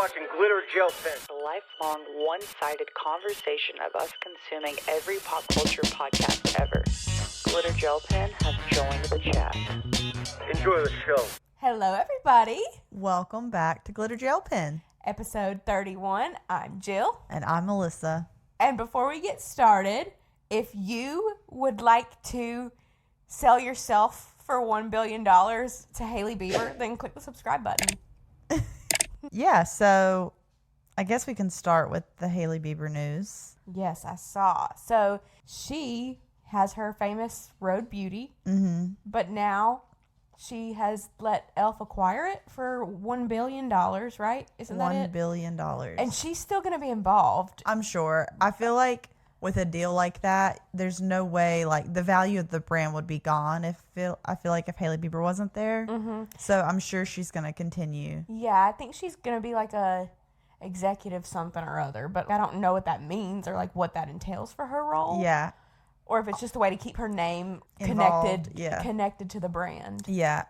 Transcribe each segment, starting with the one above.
watching Glitter Gel Pen. A lifelong, one-sided conversation of us consuming every pop culture podcast ever. Glitter Gel Pen has joined the chat. Enjoy the show. Hello, everybody. Welcome back to Glitter Gel Pen. Episode 31. I'm Jill. And I'm Melissa. And before we get started, if you would like to sell yourself for $1 billion to Hailey Bieber, then click the subscribe button. Yeah, so I guess we can start with the Hailey Bieber news. Yes, I saw. So she has her famous Rhode beauty, but now she has let E.L.F acquire it for $1 billion, right? Isn't that it? $1 billion. And she's still going to be involved. I'm sure. I feel like with a deal like that, there's no way, like, the value of the brand would be gone I feel like if Hailey Bieber wasn't there. So I'm sure she's going to continue. Yeah, I think she's going to be like a executive something or other, but I don't know what that means or like what that entails for her role. Yeah. Or if it's just a way to keep her name Involved, connected to the brand. Yeah.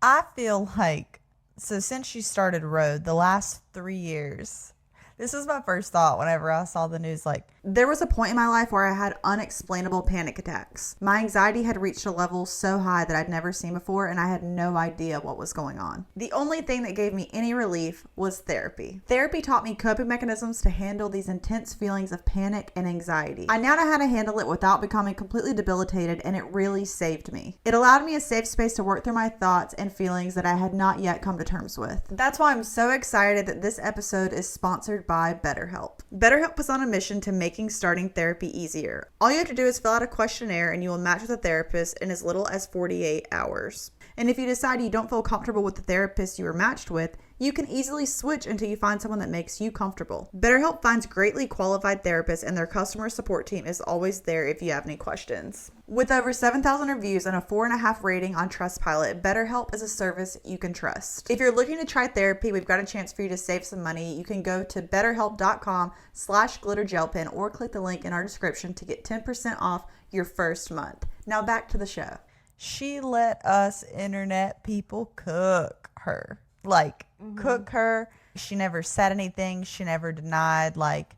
I feel like, so since she started Rhode, the last 3 years, this was my first thought whenever I saw the news. Like, there was a point in my life where I had unexplainable panic attacks. My anxiety had reached a level so high that I'd never seen before, and I had no idea what was going on. The only thing that gave me any relief was therapy. Therapy taught me coping mechanisms to handle these intense feelings of panic and anxiety. I now know how to handle it without becoming completely debilitated, and it really saved me. It allowed me a safe space to work through my thoughts and feelings that I had not yet come to terms with. That's why I'm so excited that this episode is sponsored by BetterHelp. BetterHelp was on a mission to making starting therapy easier. All you have to do is fill out a questionnaire and you will match with a therapist in as little as 48 hours. And if you decide you don't feel comfortable with the therapist you were matched with, you can easily switch until you find someone that makes you comfortable. BetterHelp finds greatly qualified therapists, and their customer support team is always there if you have any questions. With over 7,000 reviews and a 4.5 rating on Trustpilot, BetterHelp is a service you can trust. If you're looking to try therapy, we've got a chance for you to save some money. You can go to betterhelp.com/glittergelpen or click the link in our description to get 10% off your first month. Now back to the show. she let us internet people cook her. Like, cook her. She never said anything. She never denied, like,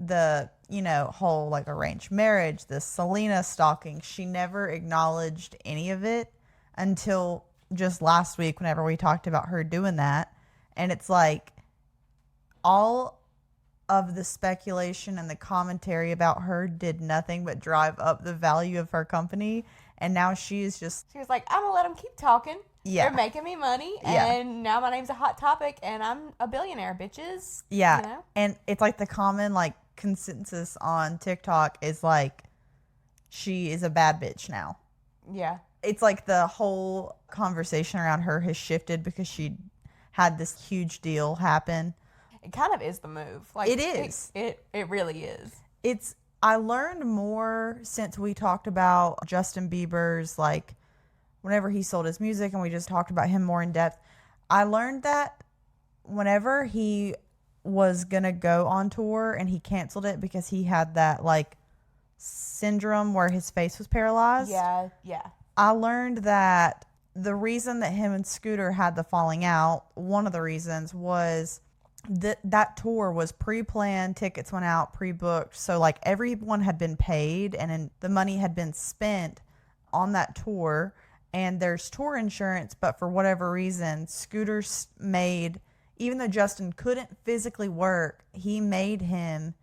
the, whole, like, arranged marriage, the Selena stalking. She never acknowledged any of it until just last week whenever we talked about her doing that. And it's like all of the speculation and the commentary about her did nothing but drive up the value of her company. And now she was like, I'm going to let them keep talking. Yeah. They're making me money. Yeah. And now my name's a hot topic and I'm a billionaire, bitches. Yeah. And it's like the common, like, consensus on TikTok is like, she is a bad bitch now. Yeah. It's like the whole conversation around her has shifted because she had this huge deal happen. It kind of is the move. Like, it is. It really is. I learned more since we talked about Justin Bieber's, like, whenever he sold his music and we just talked about him more in depth. I learned that whenever he was going to go on tour and he canceled it because he had that, like, syndrome where his face was paralyzed. Yeah. I learned that the reason that him and Scooter had the falling out, one of the reasons was that tour was pre-planned, tickets went out, pre-booked. So, like, everyone had been paid and the money had been spent on that tour. And there's tour insurance, but for whatever reason, Scooter made, even though Justin couldn't physically work, he made him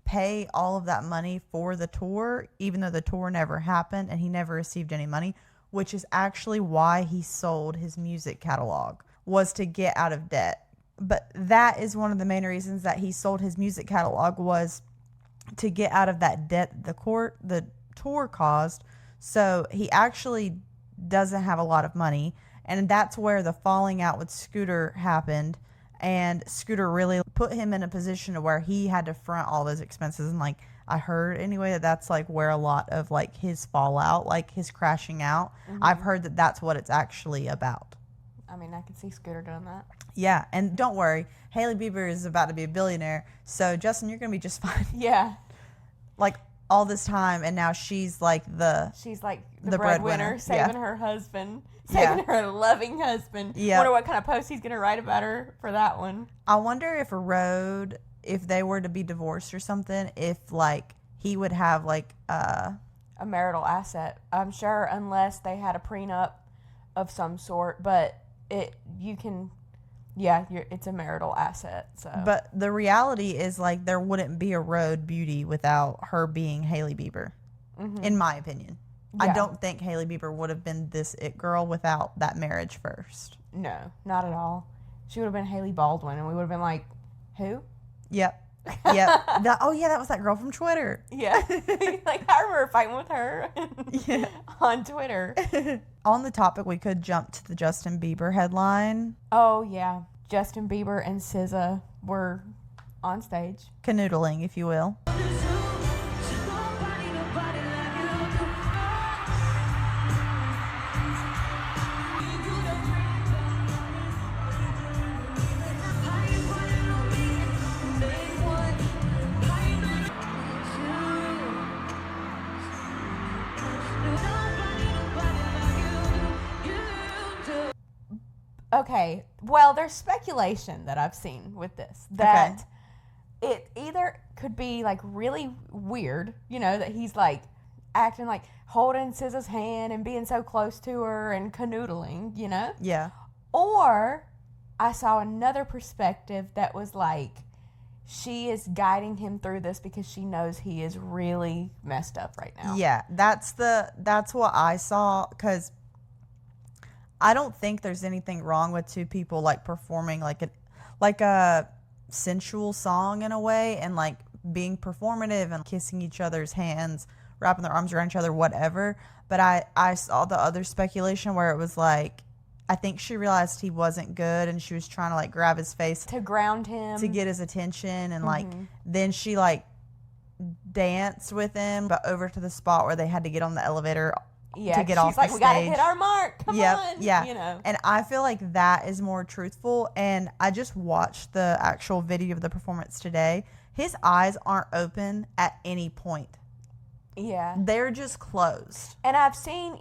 pay all of that money for the tour, even though the tour never happened and he never received any money, which is actually why he sold his music catalog, was to get out of debt. But that is one of the main reasons that he sold his music catalog, was to get out of that debt the tour caused. So he actually doesn't have a lot of money, and that's where the falling out with Scooter happened. And Scooter really put him in a position to where he had to front all those expenses. And, like, I heard anyway that that's, like, where a lot of, like, his fallout, like his crashing out, I've heard that that's what it's actually about. I mean, I could see Scooter doing that. Yeah, and don't worry, Hailey Bieber is about to be a billionaire, so Justin, you're gonna be just fine. Yeah. Like, all this time, and now she's like the breadwinner, saving her husband, saving her loving husband. Yeah. Wonder what kind of post he's gonna write about her for that one. I wonder if Rhode, if they were to be divorced or something, if like he would have like a marital asset. I'm sure, unless they had a prenup of some sort, but it's a marital asset. So, but the reality is like there wouldn't be a Rhode beauty without her being Hailey Bieber, in my opinion. Yeah. I don't think Hailey Bieber would have been this it girl without that marriage first. No, not at all. She would have been Hailey Baldwin, and we would have been like, who? Yep. That was that girl from Twitter. Yeah. Like, I remember fighting with her on Twitter. On the topic, we could jump to the Justin Bieber headline. Oh, yeah. Justin Bieber and SZA were on stage. Canoodling, if you will. Okay, well, there's speculation that I've seen with this that it either could be like really weird, that he's like acting like holding SZA's hand and being so close to her and canoodling, Yeah. Or I saw another perspective that was like she is guiding him through this because she knows he is really messed up right now. Yeah, that's what I saw, because I don't think there's anything wrong with two people like performing like a sensual song in a way, and like being performative and kissing each other's hands, wrapping their arms around each other, whatever. But I saw the other speculation where it was like, I think she realized he wasn't good, and she was trying to like grab his face to ground him, to get his attention, and like then she like danced with him, but over to the spot where they had to get on the elevator. Yeah, to get off she's like, the we stage. gotta hit our mark. Come on. Yeah. And I feel like that is more truthful. And I just watched the actual video of the performance today. His eyes aren't open at any point. Yeah. They're just closed. And I've seen,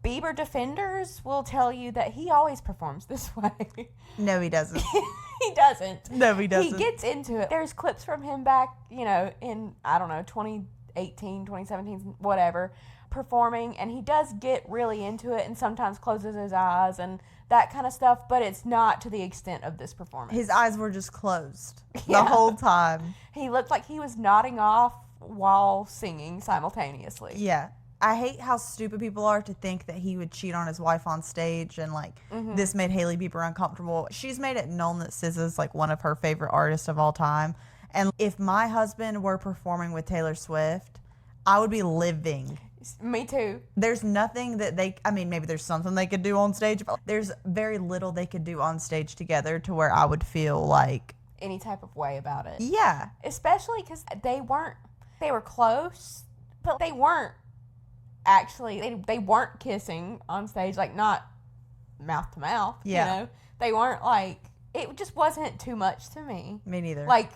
Bieber defenders will tell you that he always performs this way. No, he doesn't. He doesn't. No, he doesn't. He gets into it. There's clips from him back, in, I don't know, 2018, 2017, whatever, performing, and he does get really into it and sometimes closes his eyes and that kind of stuff, but it's not to the extent of this performance. His eyes were just closed the whole time. He looked like he was nodding off while singing simultaneously. Yeah. I hate how stupid people are to think that he would cheat on his wife on stage, and like this made Hailey Bieber uncomfortable. She's made it known that SZA's like one of her favorite artists of all time. And if my husband were performing with Taylor Swift, I would be living. Me too. There's nothing that maybe there's something they could do on stage, but there's very little they could do on stage together to where I would feel like any type of way about it. Yeah. Especially because they were close, but they weren't actually, they weren't kissing on stage, like not mouth to mouth. Yeah. They weren't like, it just wasn't too much to me. Me neither. Like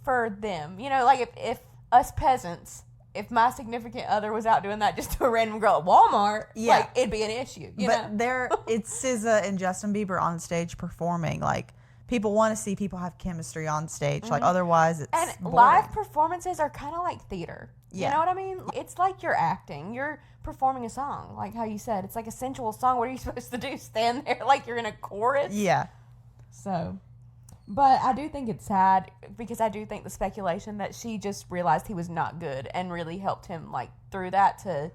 for them, like if us peasants, if my significant other was out doing that just to a random girl at Walmart, like it'd be an issue. But it's SZA and Justin Bieber on stage performing. Like people want to see people have chemistry on stage. Like otherwise, it's boring. Live performances are kind of like theater. Yeah. You know what I mean? It's like you're acting. You're performing a song, like how you said. It's like a sensual song. What are you supposed to do? Stand there like you're in a chorus? Yeah. So. But I do think it's sad because I do think the speculation that she just realized he was not good and really helped him like through that to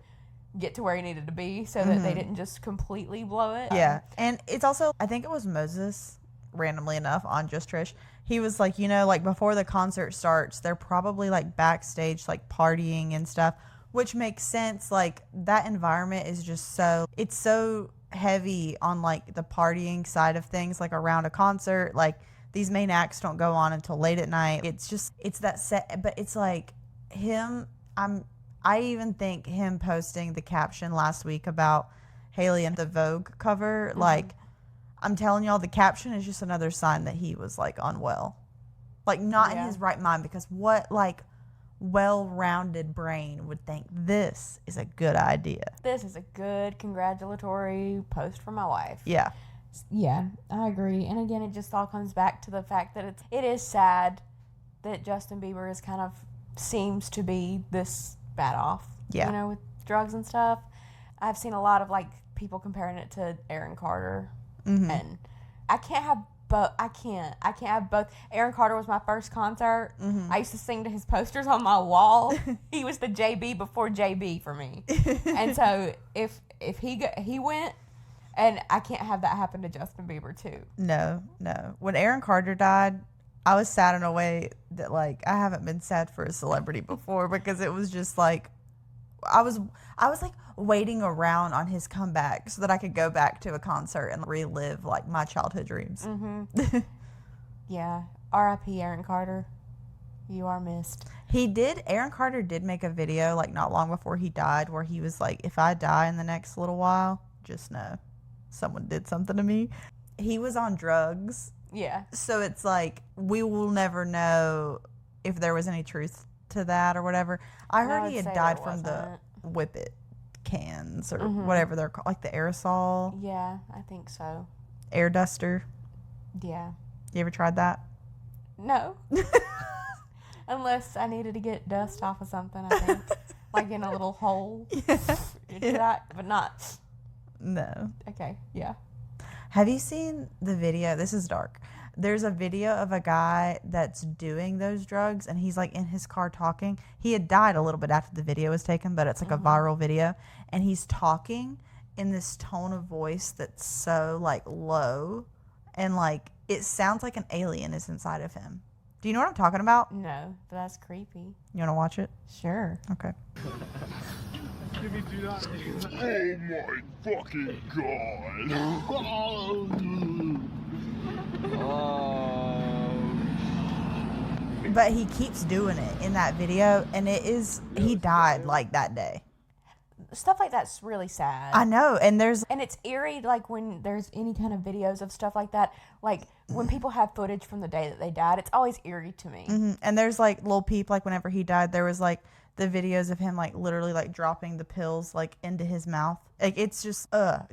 get to where he needed to be so that they didn't just completely blow it. Yeah. And it's also, I think it was Moses, randomly enough, on Just Trish. He was like, like before the concert starts, they're probably like backstage, like partying and stuff, which makes sense. Like that environment is just it's so heavy on like the partying side of things, like around a concert, like these main acts don't go on until late at night. It's that set, but it's like him. I even think him posting the caption last week about Hailey and the Vogue cover, like I'm telling y'all, the caption is just another sign that he was like unwell, like not in his right mind. Because what well-rounded brain would think this is a good idea. This is a good congratulatory post for my wife. Yeah. Yeah, I agree. And again, it just all comes back to the fact that it is sad that Justin Bieber is kind of seems to be this bad off. Yeah. You know, with drugs and stuff. I've seen a lot of like people comparing it to Aaron Carter, and I can't have both. I can't have both. Aaron Carter was my first concert. I used to sing to his posters on my wall. He was the JB before JB for me, and so if he went. And I can't have that happen to Justin Bieber, too. No. When Aaron Carter died, I was sad in a way that, like, I haven't been sad for a celebrity before because it was just, like, I was like, waiting around on his comeback so that I could go back to a concert and relive, like, my childhood dreams. Yeah. R.I.P. Aaron Carter. You are missed. Aaron Carter did make a video, like, not long before he died where he was like, if I die in the next little while, just know. Someone did something to me. He was on drugs. Yeah. So it's like, we will never know if there was any truth to that or whatever. I heard he had died from the Whip It cans or whatever they're called, like the aerosol. Yeah, I think so. Air duster. Yeah. You ever tried that? No. Unless I needed to get dust off of something, I think. Like in a little hole. Yeah. But not... No. Okay, yeah. Have you seen the video? This is dark. There's a video of a guy that's doing those drugs, and he's, like, in his car talking. He had died a little bit after the video was taken, but it's, like, a viral video. And he's talking in this tone of voice that's so, like, low. And, like, it sounds like an alien is inside of him. Do you know what I'm talking about? No, but that's creepy. You want to watch it? Sure. Okay. Did he do that? Oh my fucking god. But he keeps doing it in that video, and he died, like, that day. Stuff like that's really sad. I know, and it's eerie, like, when there's any kind of videos of stuff like that. Like, when people have footage from the day that they died, it's always eerie to me. And there's, like, Lil Peep, like, whenever he died, there was, like, the videos of him, like, literally, like, dropping the pills, like, into his mouth. Like, it's just, I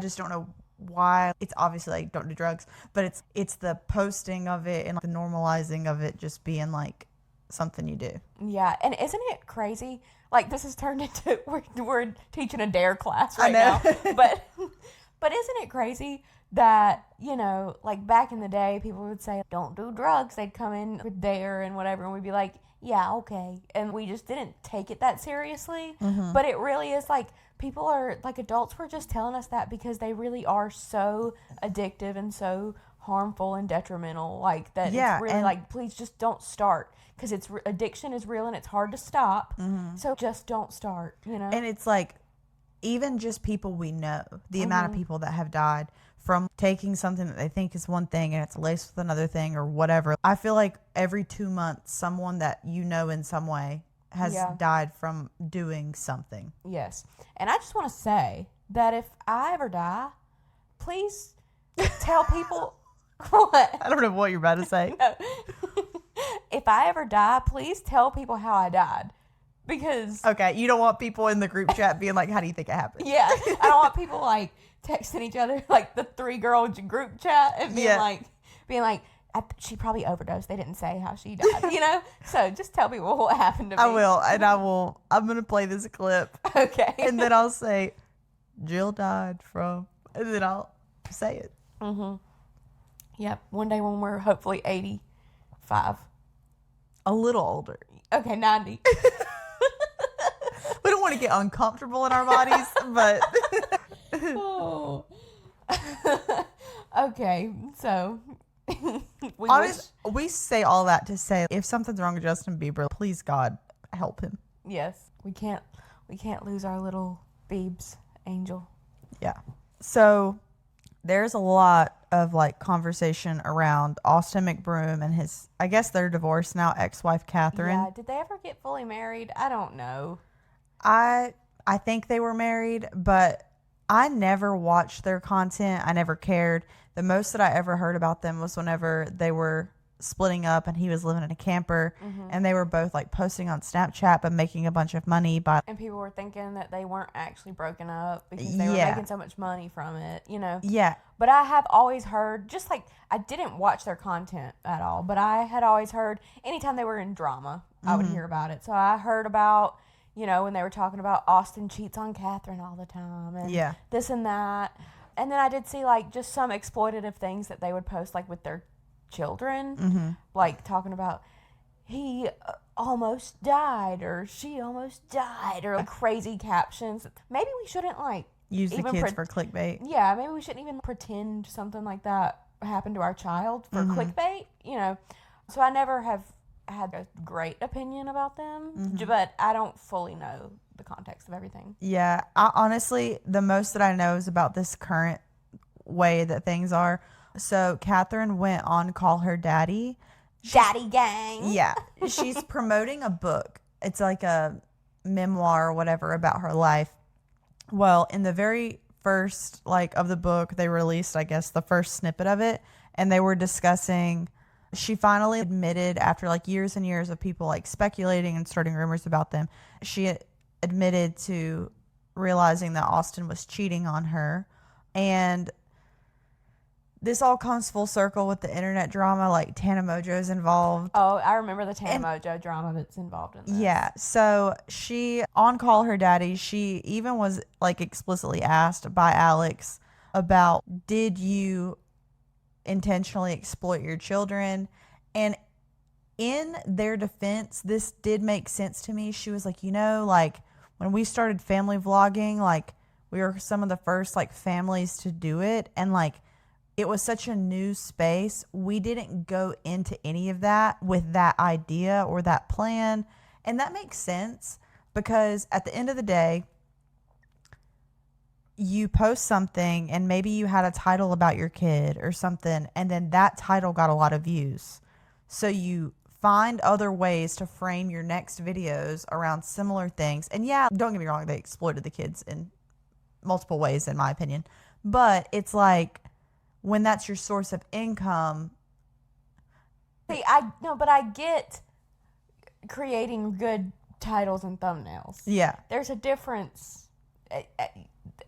just don't know why. It's obviously, like, don't do drugs, but it's the posting of it and, like, the normalizing of it just being, like, something you do. Yeah, and isn't it crazy? Like, this has turned into, we're teaching a DARE class right now. But isn't it crazy that, you know, like, back in the day, people would say, don't do drugs. They'd come in with DARE and whatever, and we'd be like, yeah, okay. And we just didn't take it that seriously. But it really is, like, people are, like, adults were just telling us that because they really are so addictive and so harmful and detrimental. Like, that it's really, like, please just don't start. Because addiction is real and it's hard to stop. So just don't start, you know? And it's like, even just people we know, the amount of people that have died from taking something that they think is one thing and it's laced with another thing or whatever. I feel like every 2 months, someone that you know in some way has died from doing something. Yes. And I just want to say that if I ever die, please tell people what? I don't know what you're about to say. No. If I ever die, please tell people how I died. Because... Okay, you don't want people in the group chat being like, how do you think it happened? Yeah. I don't want people, like, texting each other, like, the 3-girl group chat and being like, she probably overdosed. They didn't say how she died, you know? So just tell people what happened to me. I will, and I'm going to play this clip. Okay. And then I'll say, Jill died from, and then I'll say it. Yep. One day when we're hopefully 85. A little older. Okay, 90. We don't want to get uncomfortable in our bodies, but... Oh. Okay, so... we say all that to say, if something's wrong with Justin Bieber, please God, help him. Yes, we can't lose our little Biebs angel. Yeah. So there's a lot of, like, conversation around Austin McBroom and his, I guess they're divorced now, ex-wife Catherine. Yeah, did they ever get fully married? I don't know. I think they were married, but I never watched their content. I never cared. The most that I ever heard about them was whenever they were splitting up and he was living in a camper, and they were both like posting on Snapchat but making a bunch of money by. And people were thinking that they weren't actually broken up because they were making so much money from it, you know. Yeah. But I have always heard, just like I didn't watch their content at all, but I had always heard anytime they were in drama, I would hear about it. So I heard about, you know, when they were talking about Austin cheats on Catherine all the time and this and that. And then I did see like just some exploitative things that they would post like with their children, like talking about he almost died or she almost died, or like crazy captions. Maybe we shouldn't like use the kids for clickbait. Yeah, maybe we shouldn't even pretend something like that happened to our child for clickbait, you know. So I never have had a great opinion about them, but I don't fully know the context of everything. Yeah, I honestly, the most that I know is about this current way that things are. So Catherine went on Call Her Daddy. Daddy Gang. Yeah. She's promoting a book. It's like a memoir or whatever about her life. Well, in the very first like of the book, they released, I guess, the first snippet of it, and they were discussing, she finally admitted after like years and years of people like speculating and starting rumors about them, she admitted to realizing that Austin was cheating on her. And this all comes full circle with the internet drama, like Tana Mongeau's involved. Oh, I remember the Tana Mongeau drama that's involved in this. Yeah. So she, on Call Her Daddy, she even was like explicitly asked by Alex about, did you intentionally exploit your children? And in their defense, this did make sense to me. She was like, you know, like when we started family vlogging, like we were some of the first like families to do it. And like, it was such a new space. We didn't go into any of that with that idea or that plan. And that makes sense because at the end of the day, you post something and maybe you had a title about your kid or something, and then that title got a lot of views. So you find other ways to frame your next videos around similar things. And yeah, don't get me wrong, they exploited the kids in multiple ways, in my opinion. But it's like, when that's your source of income. See, I get creating good titles and thumbnails. Yeah. There's a difference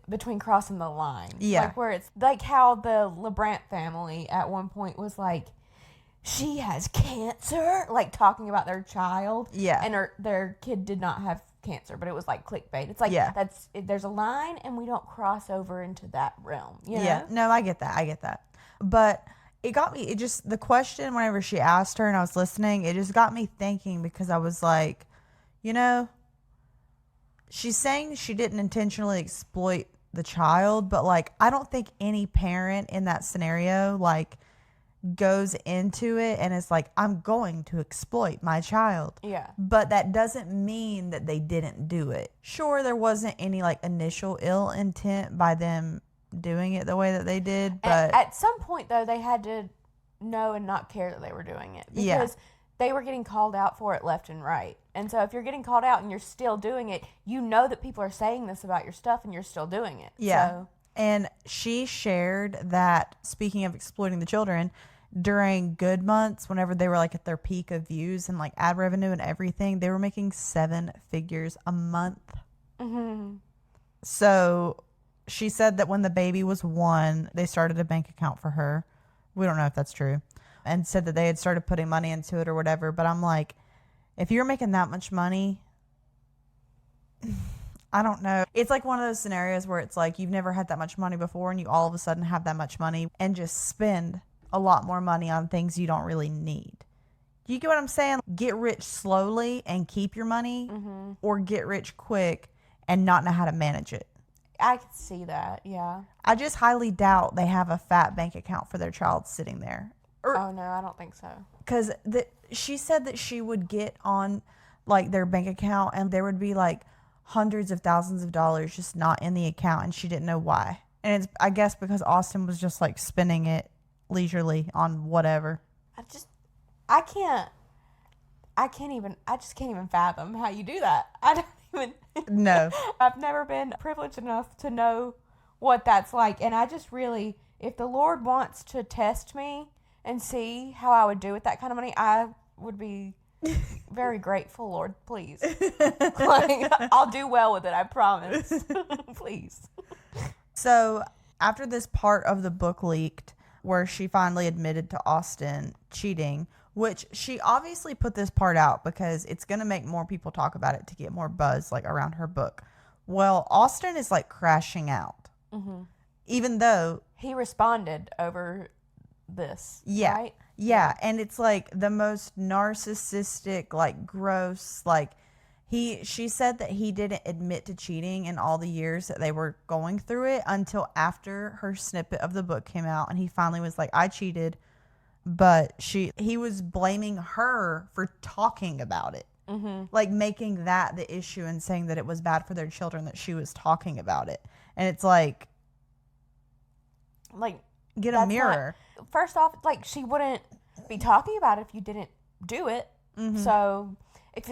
between crossing the line. Yeah. Like where it's like how the LeBrant family at one point was like, she has cancer, like talking about their child. Yeah. And their kid did not have cancer, but it was like clickbait. It's like, there's a line and we don't cross over into that realm. You know? Yeah. No, I get that. But it got me, the question whenever she asked her and I was listening, it just got me thinking, because I was like, you know, she's saying she didn't intentionally exploit the child, but like, I don't think any parent in that scenario, like, goes into it and it's like, I'm going to exploit my child. Yeah. But that doesn't mean that they didn't do it. Sure, there wasn't any like initial ill intent by them doing it the way that they did, but at some point though, they had to know and not care that they were doing it, because they were getting called out for it left and right. And so if you're getting called out and you're still doing it, you know that people are saying this about your stuff and you're still doing it. Yeah. So. And she shared that, speaking of exploiting the children, during good months, whenever they were like at their peak of views and like ad revenue and everything, they were making 7 figures a month. Mm-hmm. So she said that when the baby was 1, they started a bank account for her. We don't know if that's true. And said that they had started putting money into it or whatever. But I'm like, if you're making that much money, I don't know. It's like one of those scenarios where it's like you've never had that much money before and you all of a sudden have that much money and just spend a lot more money on things you don't really need. You get what I'm saying? Get rich slowly and keep your money, or get rich quick and not know how to manage it. I could see that, yeah. I just highly doubt they have a fat bank account for their child sitting there. Oh, no, I don't think so. Because she said that she would get on like their bank account and there would be like hundreds of thousands of dollars just not in the account, and she didn't know why. And it's, I guess, because Austin was just like spending it leisurely on whatever. I just can't even fathom how you do that. I don't even No. I've never been privileged enough to know what that's like, and I just really, if the Lord wants to test me and see how I would do with that kind of money, I would be very grateful, Lord, please. Like, I'll do well with it, I promise. Please. So after this part of the book leaked, where she finally admitted to Austin cheating, which she obviously put this part out because it's going to make more people talk about it to get more buzz, like, around her book. Well, Austin is, like, crashing out. Mm-hmm. Even though... He responded over this, yeah, right? Yeah, and it's, like, the most narcissistic, like, gross, like... She said that he didn't admit to cheating in all the years that they were going through it until after her snippet of the book came out, and he finally was like, I cheated, but he was blaming her for talking about it. Mm-hmm. Like, making that the issue and saying that it was bad for their children that she was talking about it. And it's like get a mirror. First off, like, she wouldn't be talking about it if you didn't do it. Mm-hmm. So...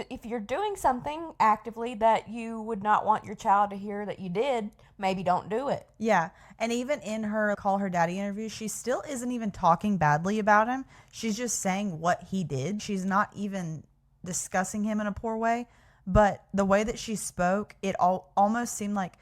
If you're doing something actively that you would not want your child to hear that you did, maybe don't do it. Yeah. And even in her Call Her Daddy interview, she still isn't even talking badly about him. She's just saying what he did. She's not even discussing him in a poor way. But the way that she spoke, it almost seemed like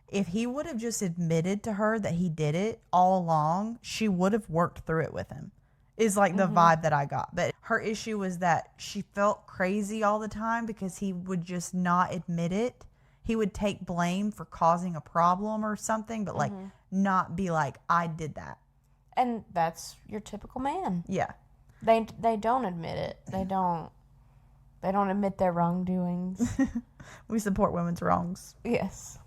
if he would have just admitted to her that he did it all along, she would have worked through it with him. Is like the vibe that I got. But her issue was that she felt crazy all the time because he would just not admit it. He would take blame for causing a problem or something, but like not be like, I did that. And that's your typical man. Yeah. They don't admit it. They don't admit their wrongdoings. We support women's wrongs. Yes.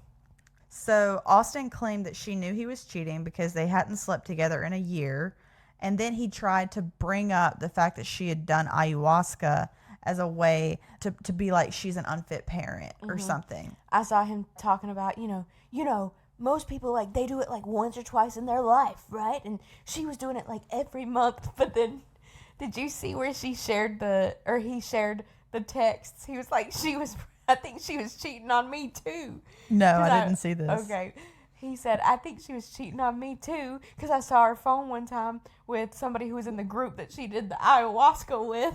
So Austin claimed that she knew he was cheating because they hadn't slept together in a year. And then he tried to bring up the fact that she had done ayahuasca as a way to be like she's an unfit parent or something. I saw him talking about, you know, most people, like, they do it like once or twice in their life, right? And she was doing it like every month. But then, did you see where he shared the texts? He was like, I think she was cheating on me too. No, I didn't see this. Okay. He said, I think she was cheating on me too, because I saw her phone one time with somebody who was in the group that she did the ayahuasca with.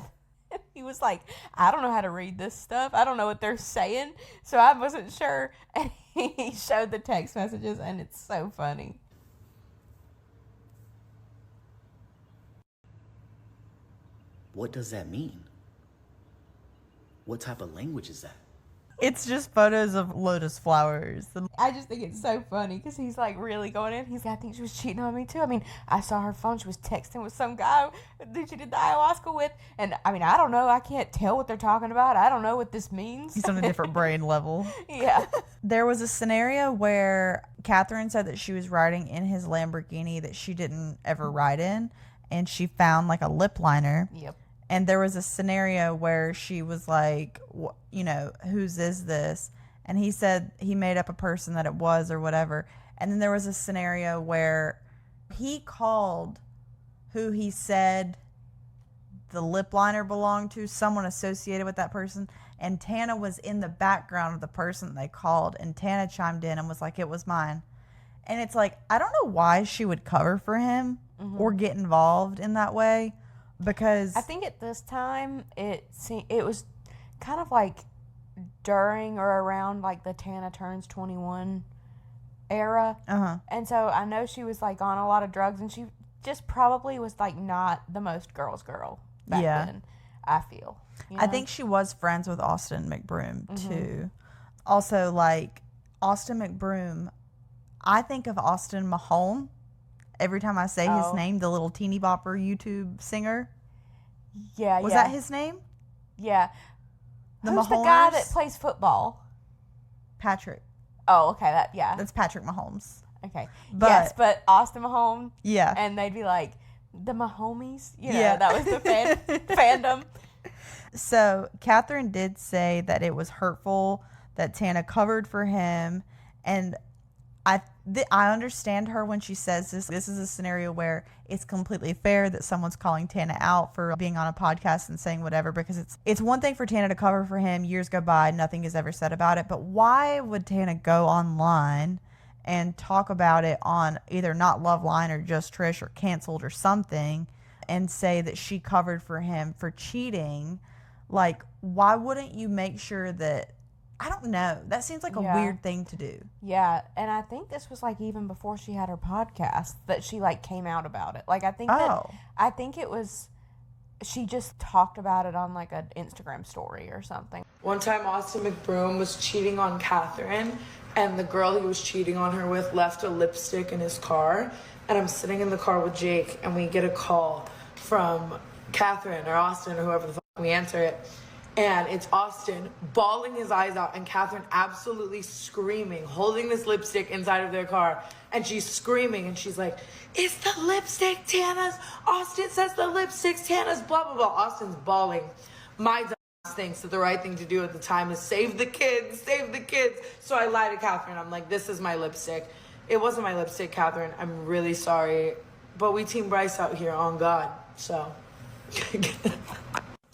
And he was like, I don't know how to read this stuff. I don't know what they're saying. So I wasn't sure. And he showed the text messages, and it's so funny. What does that mean? What type of language is that? It's just photos of lotus flowers. I just think it's so funny because he's like really going in. He's like, I think she was cheating on me too. I mean, I saw her phone. She was texting with some guy that she did the ayahuasca with. And I mean, I don't know. I can't tell what they're talking about. I don't know what this means. He's on a different brain level. Yeah. There was a scenario where Catherine said that she was riding in his Lamborghini that she didn't ever ride in. And she found like a lip liner. Yep. And there was a scenario where she was like, whose is this? And he said he made up a person that it was or whatever. And then there was a scenario where he called who he said the lip liner belonged to, someone associated with that person. And Tana was in the background of the person they called. And Tana chimed in and was like, it was mine. And it's like, I don't know why she would cover for him or get involved in that way. Because I think at this time it was kind of like during or around like the Tana turns 21 era. And so I know she was like on a lot of drugs, and she just probably was like not the most girl's girl back then, I feel. You know? I think she was friends with Austin McBroom too. Also, like Austin McBroom, I think of Austin Mahone every time I say his name, the little teeny bopper YouTube singer. Yeah, Was that his name? Yeah. The Who's the Mahoners? guy that plays football? Patrick. Oh, okay. That's Patrick Mahomes. Okay. But, yes, but Austin Mahone. Yeah. And they'd be like, the Mahomies? You know, that was the fandom. So, Catherine did say that it was hurtful that Tana covered for him. And I understand her when she says this. This is a scenario where it's completely fair that someone's calling Tana out for being on a podcast and saying whatever, because it's one thing for Tana to cover for him. Years go by, nothing is ever said about it. But why would Tana go online and talk about it on either Not Love Line or Just Trish or Canceled or something and say that she covered for him for cheating, like, why wouldn't you make sure that, I don't know. That seems like a weird thing to do. Yeah, and I think this was like even before she had her podcast that she like came out about it. Like I think it was she just talked about it on like an Instagram story or something. One time Austin McBroom was cheating on Catherine, and the girl he was cheating on her with left a lipstick in his car, and I'm sitting in the car with Jake and we get a call from Catherine or Austin or whoever the fuck, we answer it. And it's Austin bawling his eyes out and Catherine absolutely screaming, holding this lipstick inside of their car. And she's screaming and she's like, "It's the lipstick, Tana's. Austin says the lipstick's Tana's, blah, blah, blah." Austin's bawling. My dumbass thinks that the right thing to do at the time is save the kids, save the kids. So I lie to Catherine. I'm like, "This is my lipstick." It wasn't my lipstick, Catherine. I'm really sorry. But we Team Bryce out here on God. So...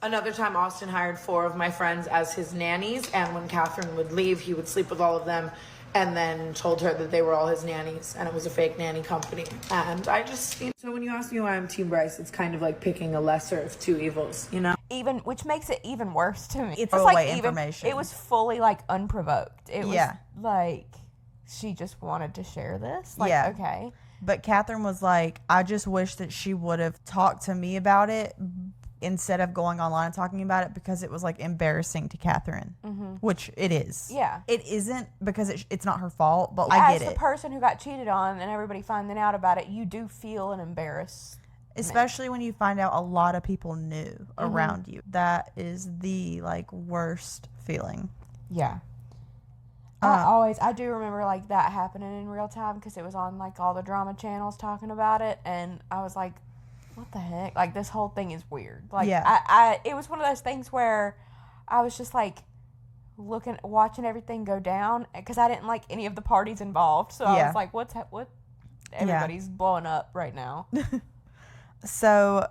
Another time, Austin hired 4 of my friends as his nannies, and when Catherine would leave, he would sleep with all of them, and then told her that they were all his nannies, and it was a fake nanny company. And I just, so when you ask me why I'm Team Bryce, it's kind of like picking a lesser of 2 evils, you know? Even, which makes it even worse to me. It's like information. It was fully like unprovoked. It was like she just wanted to share this. Like, okay. But Catherine was like, I just wish that she would have talked to me about it instead of going online and talking about it, because it was like embarrassing to Catherine, which it is. Yeah. It isn't because it's not her fault, but I get it. As the person who got cheated on and everybody finding out about it, you do feel an embarrassment. Especially when you find out a lot of people knew around you. That is the like worst feeling. Yeah. I do remember like that happening in real time because it was on like all the drama channels talking about it, and I was like, what the heck? Like, this whole thing is weird. Like, it was one of those things where I was just like watching everything go down because I didn't like any of the parties involved. So I was like, what? Everybody's blowing up right now. So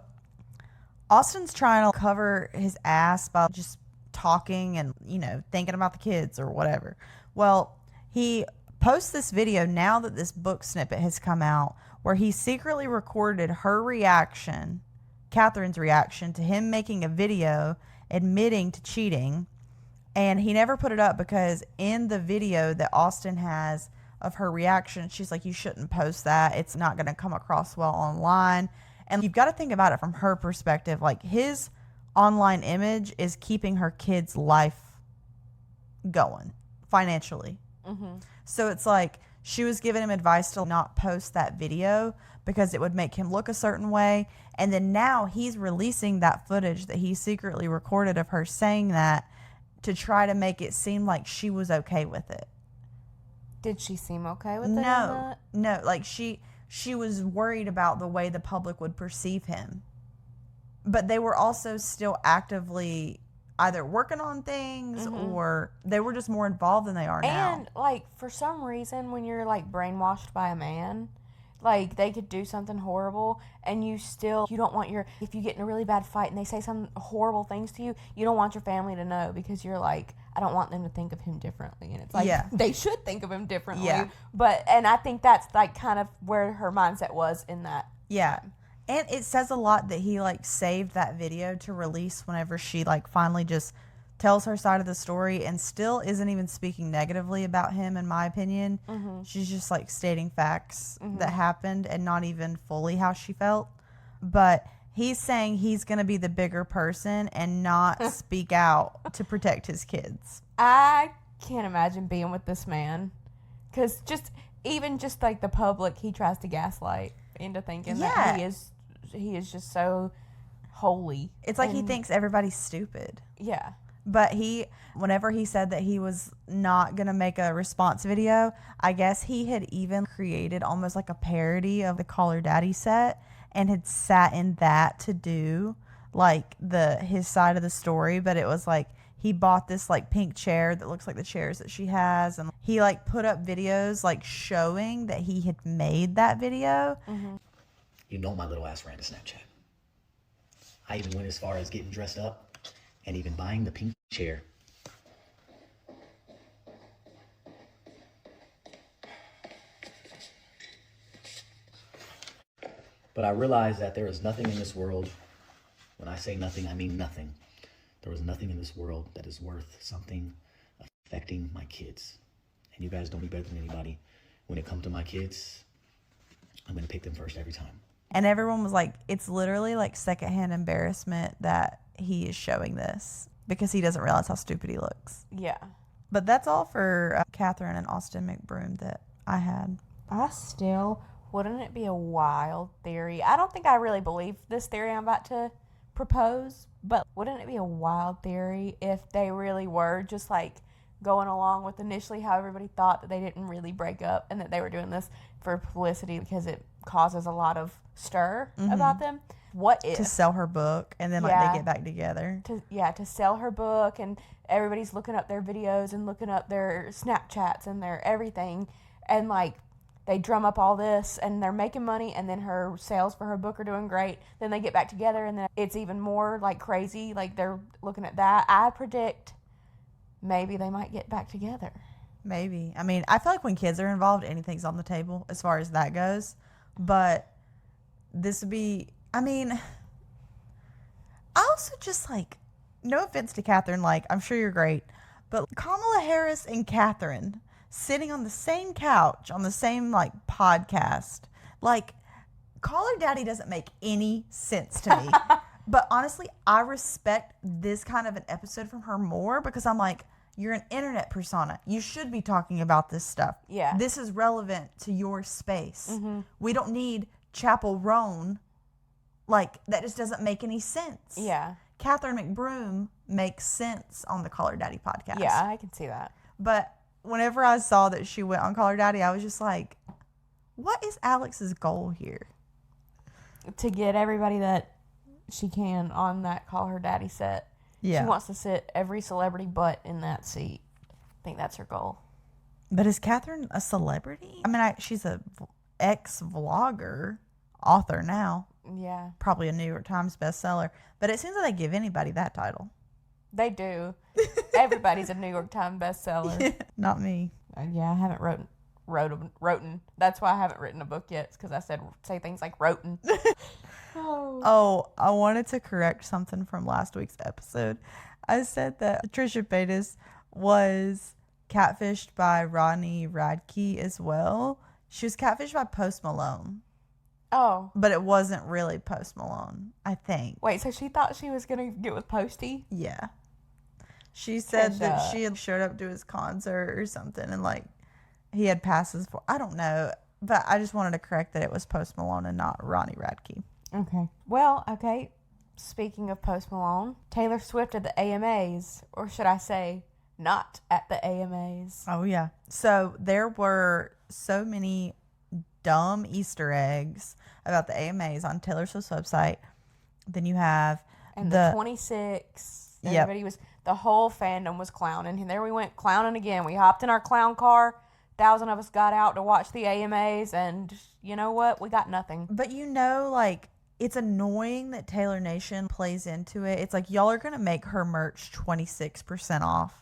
Austin's trying to cover his ass by just talking and, thinking about the kids or whatever. Well, he posts this video now that this book snippet has come out where he secretly recorded her reaction, Catherine's reaction, to him making a video admitting to cheating. And he never put it up because in the video that Austin has of her reaction, she's like, you shouldn't post that. It's not going to come across well online. And you've got to think about it from her perspective. Like, his online image is keeping her kid's life going financially. So it's like she was giving him advice to not post that video because it would make him look a certain way. And then now he's releasing that footage that he secretly recorded of her saying that to try to make it seem like she was okay with it. Did she seem okay with it? No. Like, she was worried about the way the public would perceive him. But they were also still actively either working on things or they were just more involved than they are now. And, like, for some reason, when you're, like, brainwashed by a man, like, they could do something horrible and you don't want if you get in a really bad fight and they say some horrible things to you, you don't want your family to know because you're like, I don't want them to think of him differently. And it's like, they should think of him differently. Yeah. And I think that's, like, kind of where her mindset was in that. Yeah. And it says a lot that he, like, saved that video to release whenever she, like, finally just tells her side of the story and still isn't even speaking negatively about him, in my opinion. She's just, like, stating facts that happened and not even fully how she felt. But he's saying he's going to be the bigger person and not speak out to protect his kids. I can't imagine being with this man. Because even like, the public, he tries to gaslight into thinking that he is just so holy. It's like he thinks everybody's stupid. Yeah. But whenever he said that he was not going to make a response video, I guess he had even created almost like a parody of the Call Her Daddy set and had sat in that to do like his side of the story. But it was like he bought this like pink chair that looks like the chairs that she has. And he like put up videos like showing that he had made that video. You know my little ass ran to Snapchat. I even went as far as getting dressed up and even buying the pink chair. But But I realized that there is nothing in this world. When I say nothing, I mean nothing. There was nothing in this world that is worth something affecting my kids. And you guys know me better than anybody. When it comes to my kids, I'm going to pick them first every time. And everyone was like, it's literally like secondhand embarrassment that he is showing this because he doesn't realize how stupid he looks. Yeah. But that's all for Catherine and Austin McBroom that I had. Wouldn't it be a wild theory? I don't think I really believe this theory I'm about to propose, but wouldn't it be a wild theory if they really were just like going along with initially how everybody thought that they didn't really break up and that they were doing this for publicity because it causes a lot of stir about them? What if To sell her book and then like Yeah. they get back together. to sell her book and everybody's looking up their videos and looking up their Snapchats and their everything, and like they drum up all this and they're making money, and then her sales for her book are doing great. Then they get back together and then it's even more like crazy. Like they're looking at that. I predict maybe they might get back together. Maybe. I mean, I feel like when kids are involved, anything's on the table as far as that goes. But this would be, I mean, I also just like, no offense to Catherine, like, I'm sure you're great, but Kamala Harris and Catherine sitting on the same couch, on the same, like, podcast, like, Call Her Daddy doesn't make any sense to me. But honestly, I respect this kind of an episode from her more because I'm like, you're an internet persona. You should be talking about this stuff. Yeah. This is relevant to your space. We don't need Chapel Roan. Like, that just doesn't make any sense. Yeah. Catherine McBroom makes sense on the Call Her Daddy podcast. Yeah, I can see that. But whenever I saw that she went on Call Her Daddy, I was just like, what is Alex's goal here? To get everybody that she can on that Call Her Daddy set. Yeah. She wants to sit every celebrity butt in that seat. I think that's her goal. But is Catherine a celebrity? I mean, she's a ex-vlogger, author now. Yeah. Probably a New York Times bestseller. But it seems like they give anybody that title. They do. Everybody's a New York Times bestseller. Not me. Yeah, I haven't wrote. That's why I haven't written a book yet, because I say things like wroten. Oh, I wanted to correct something from last week's episode. I said that Trisha Paytas was catfished by Rodney Radke as well. She was catfished by Post Malone. Oh. But it wasn't really Post Malone, I think. Wait, so she thought she was going to get with Posty? Yeah. She said that Trisha. she had showed up to his concert or something and like he had passes for, I don't know. But I just wanted to correct that it was Post Malone and not Rodney Radke. Okay. Well, okay. Speaking of Post Malone, Taylor Swift at the AMAs, or should I say, not at the AMAs. Oh, yeah. So there were so many dumb Easter eggs about the AMAs on Taylor Swift's website. Then you have And the 26, Yep. everybody was, the whole fandom was clowning. And there we went clowning again. We hopped in our clown car. 1,000 of us got out to watch the AMAs. And you know what? We got nothing. But you know, like, it's annoying that Taylor Nation plays into it. It's like, y'all are going to make her merch 26% off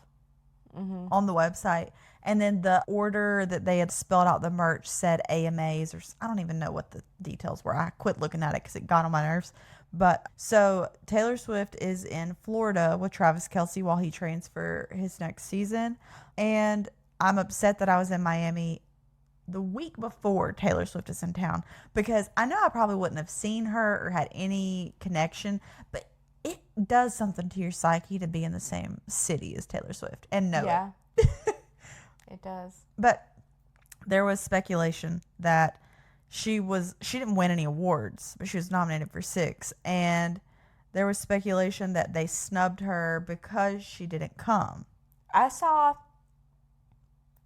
on the website. And then the order that they had spelled out the merch said AMAs, or I don't even know what the details were. I quit looking at it because it got on my nerves. But so Taylor Swift is in Florida with Travis Kelce while he trains for his next season. And I'm upset that I was in Miami the week before Taylor Swift is in town, because I know I probably wouldn't have seen her or had any connection, but it does something to your psyche to be in the same city as Taylor Swift and know Yeah. it. It does. But there was speculation that she didn't win any awards, but she was nominated for 6, and there was speculation that they snubbed her because she didn't come. I saw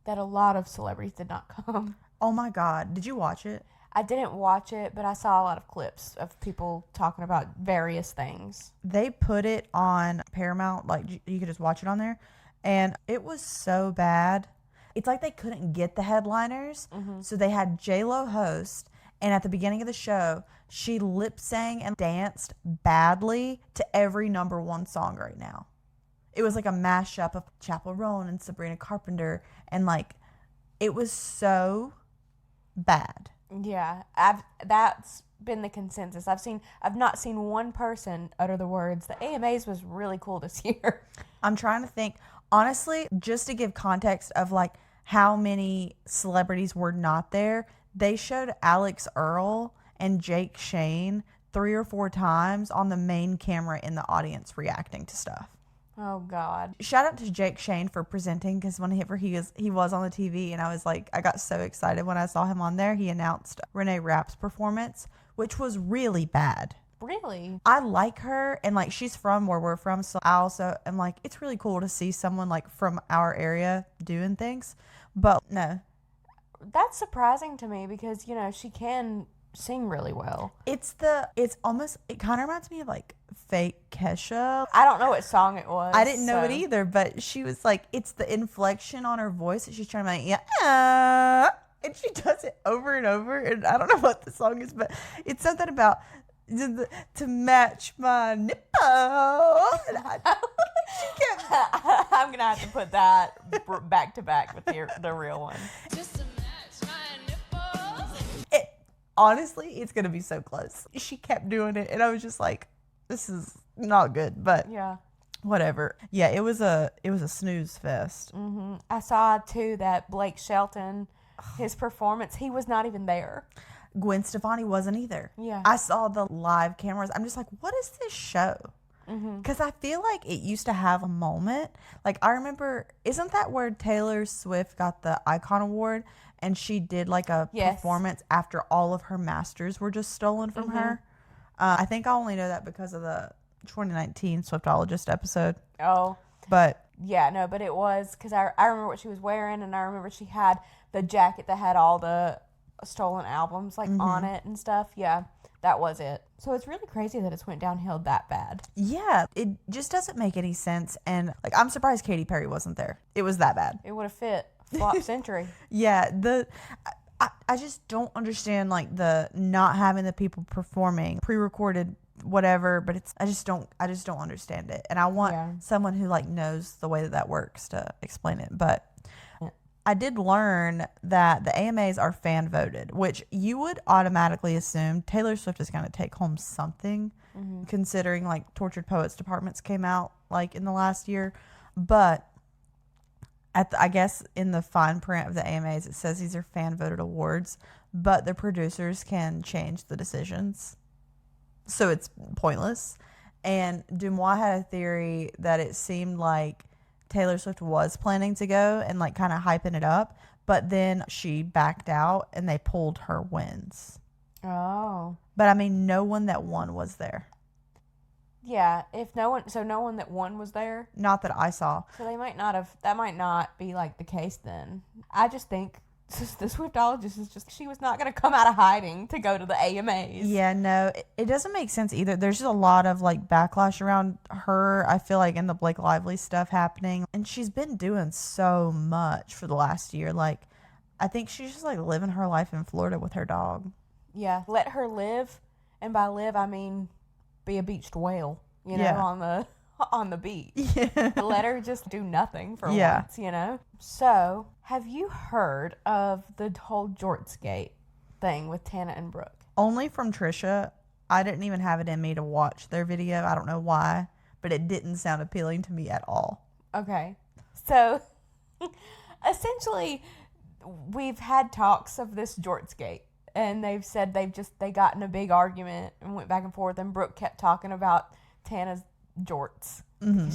that a lot of celebrities did not come. Oh my God. Did you watch it? I didn't watch it, but I saw a lot of clips of people talking about various things. They put it on Paramount, like you could just watch it on there, and it was so bad. It's like they couldn't get the headliners, so they had J-Lo host, and at the beginning of the show, she lip sang and danced badly to every #1 song right now. It was like a mashup of Chapel Roan and Sabrina Carpenter, and like, it was so bad. Yeah, that's been the consensus. I've not seen one person utter the words, the AMAs was really cool this year. I'm trying to think. Honestly, just to give context of like how many celebrities were not there, they showed Alex Earl and Jake Shane 3 or 4 times on the main camera in the audience reacting to stuff. Oh God. Shout out to Jake Shane for presenting, because whenever he was on the TV, and I got so excited when I saw him on there. He announced Renee Rapp's performance, which was really bad. Really? I like her, and like she's from where we're from, so I also am like, it's really cool to see someone like from our area doing things. But no, That's surprising to me because, you know, she can sing really well. it kind of reminds me of like fake Kesha. I don't know what song it was. I didn't know it so- either, but she was like, it's the inflection on her voice that she's trying to make, yeah, and she does it over and over, and I don't know what the song is, but it's something about to match my nipple. And she kept, I'm gonna have to put that back to back with the real one. honestly, it's gonna be so close. She kept doing it, and I was just like, this is not good, but Yeah. whatever. Yeah, it was a snooze fest. I saw too that Blake Shelton, his performance, he was not even there. Gwen Stefani wasn't either. Yeah. I saw the live cameras. I'm just like, what is this show? Because I feel like it used to have a moment. Like, I remember, isn't that where Taylor Swift got the Icon Award and she did like a Yes. performance after all of her masters were just stolen from her? I think I only know that because of the 2019 Swiftologist episode. Oh, But yeah, no, but it was because I remember what she was wearing, and I remember she had the jacket that had all the stolen albums like on it and stuff. Yeah, that was it. So it's really crazy that it's went downhill that bad. yeah, it just doesn't make any sense. And like, I'm surprised Katy Perry wasn't there. It was that bad. It would have fit flop century. Yeah, I just don't understand like the not having the people performing pre-recorded whatever, but I just don't understand it, and I want someone who like knows the way that works to explain it. But I did learn that the AMAs are fan voted, which you would automatically assume Taylor Swift is going to take home something, considering like Tortured Poets Departments came out like in the last year. But I guess in the fine print of the AMAs, it says these are fan voted awards, but the producers can change the decisions. So it's pointless. And Dumois had a theory that it seemed like Taylor Swift was planning to go and like kind of hyping it up, but then she backed out and they pulled her wins. Oh. But I mean, no one that won was there. Yeah, no one that won was there. Not that I saw. So that might not be like the case then. I just think the Swiftologist is she was not going to come out of hiding to go to the AMAs. Yeah, no, it doesn't make sense either. There's just a lot of like backlash around her, I feel like, in the Blake Lively stuff happening. And she's been doing so much for the last year. Like, I think she's just like living her life in Florida with her dog. Yeah, let her live. And by live, I mean be a beached whale, you know, on the beach. Yeah. Let her just do nothing for once, you know? So, have you heard of the whole Jortsgate thing with Tana and Brooke? Only from Trisha. I didn't even have it in me to watch their video. I don't know why, but it didn't sound appealing to me at all. Okay. So, essentially, we've had talks of this Jortsgate. And they've said they got in a big argument and went back and forth. And Brooke kept talking about Tana's jorts.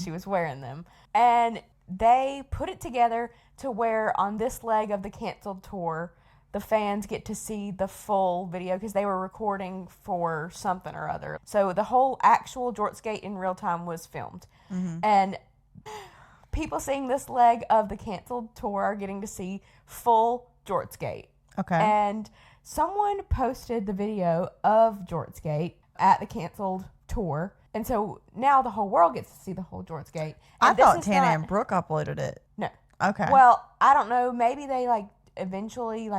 She was wearing them. And they put it together to where on this leg of the canceled tour, the fans get to see the full video because they were recording for something or other. So the whole actual Jortsgate in real time was filmed. And people seeing this leg of the canceled tour are getting to see full Jortsgate. Okay. And someone posted the video of Jortsgate at the canceled tour. And so now the whole world gets to see the whole Jortsgate. I And this thought is Tana not- and Brooke uploaded it. No. Okay. Well, I don't know. Maybe they eventually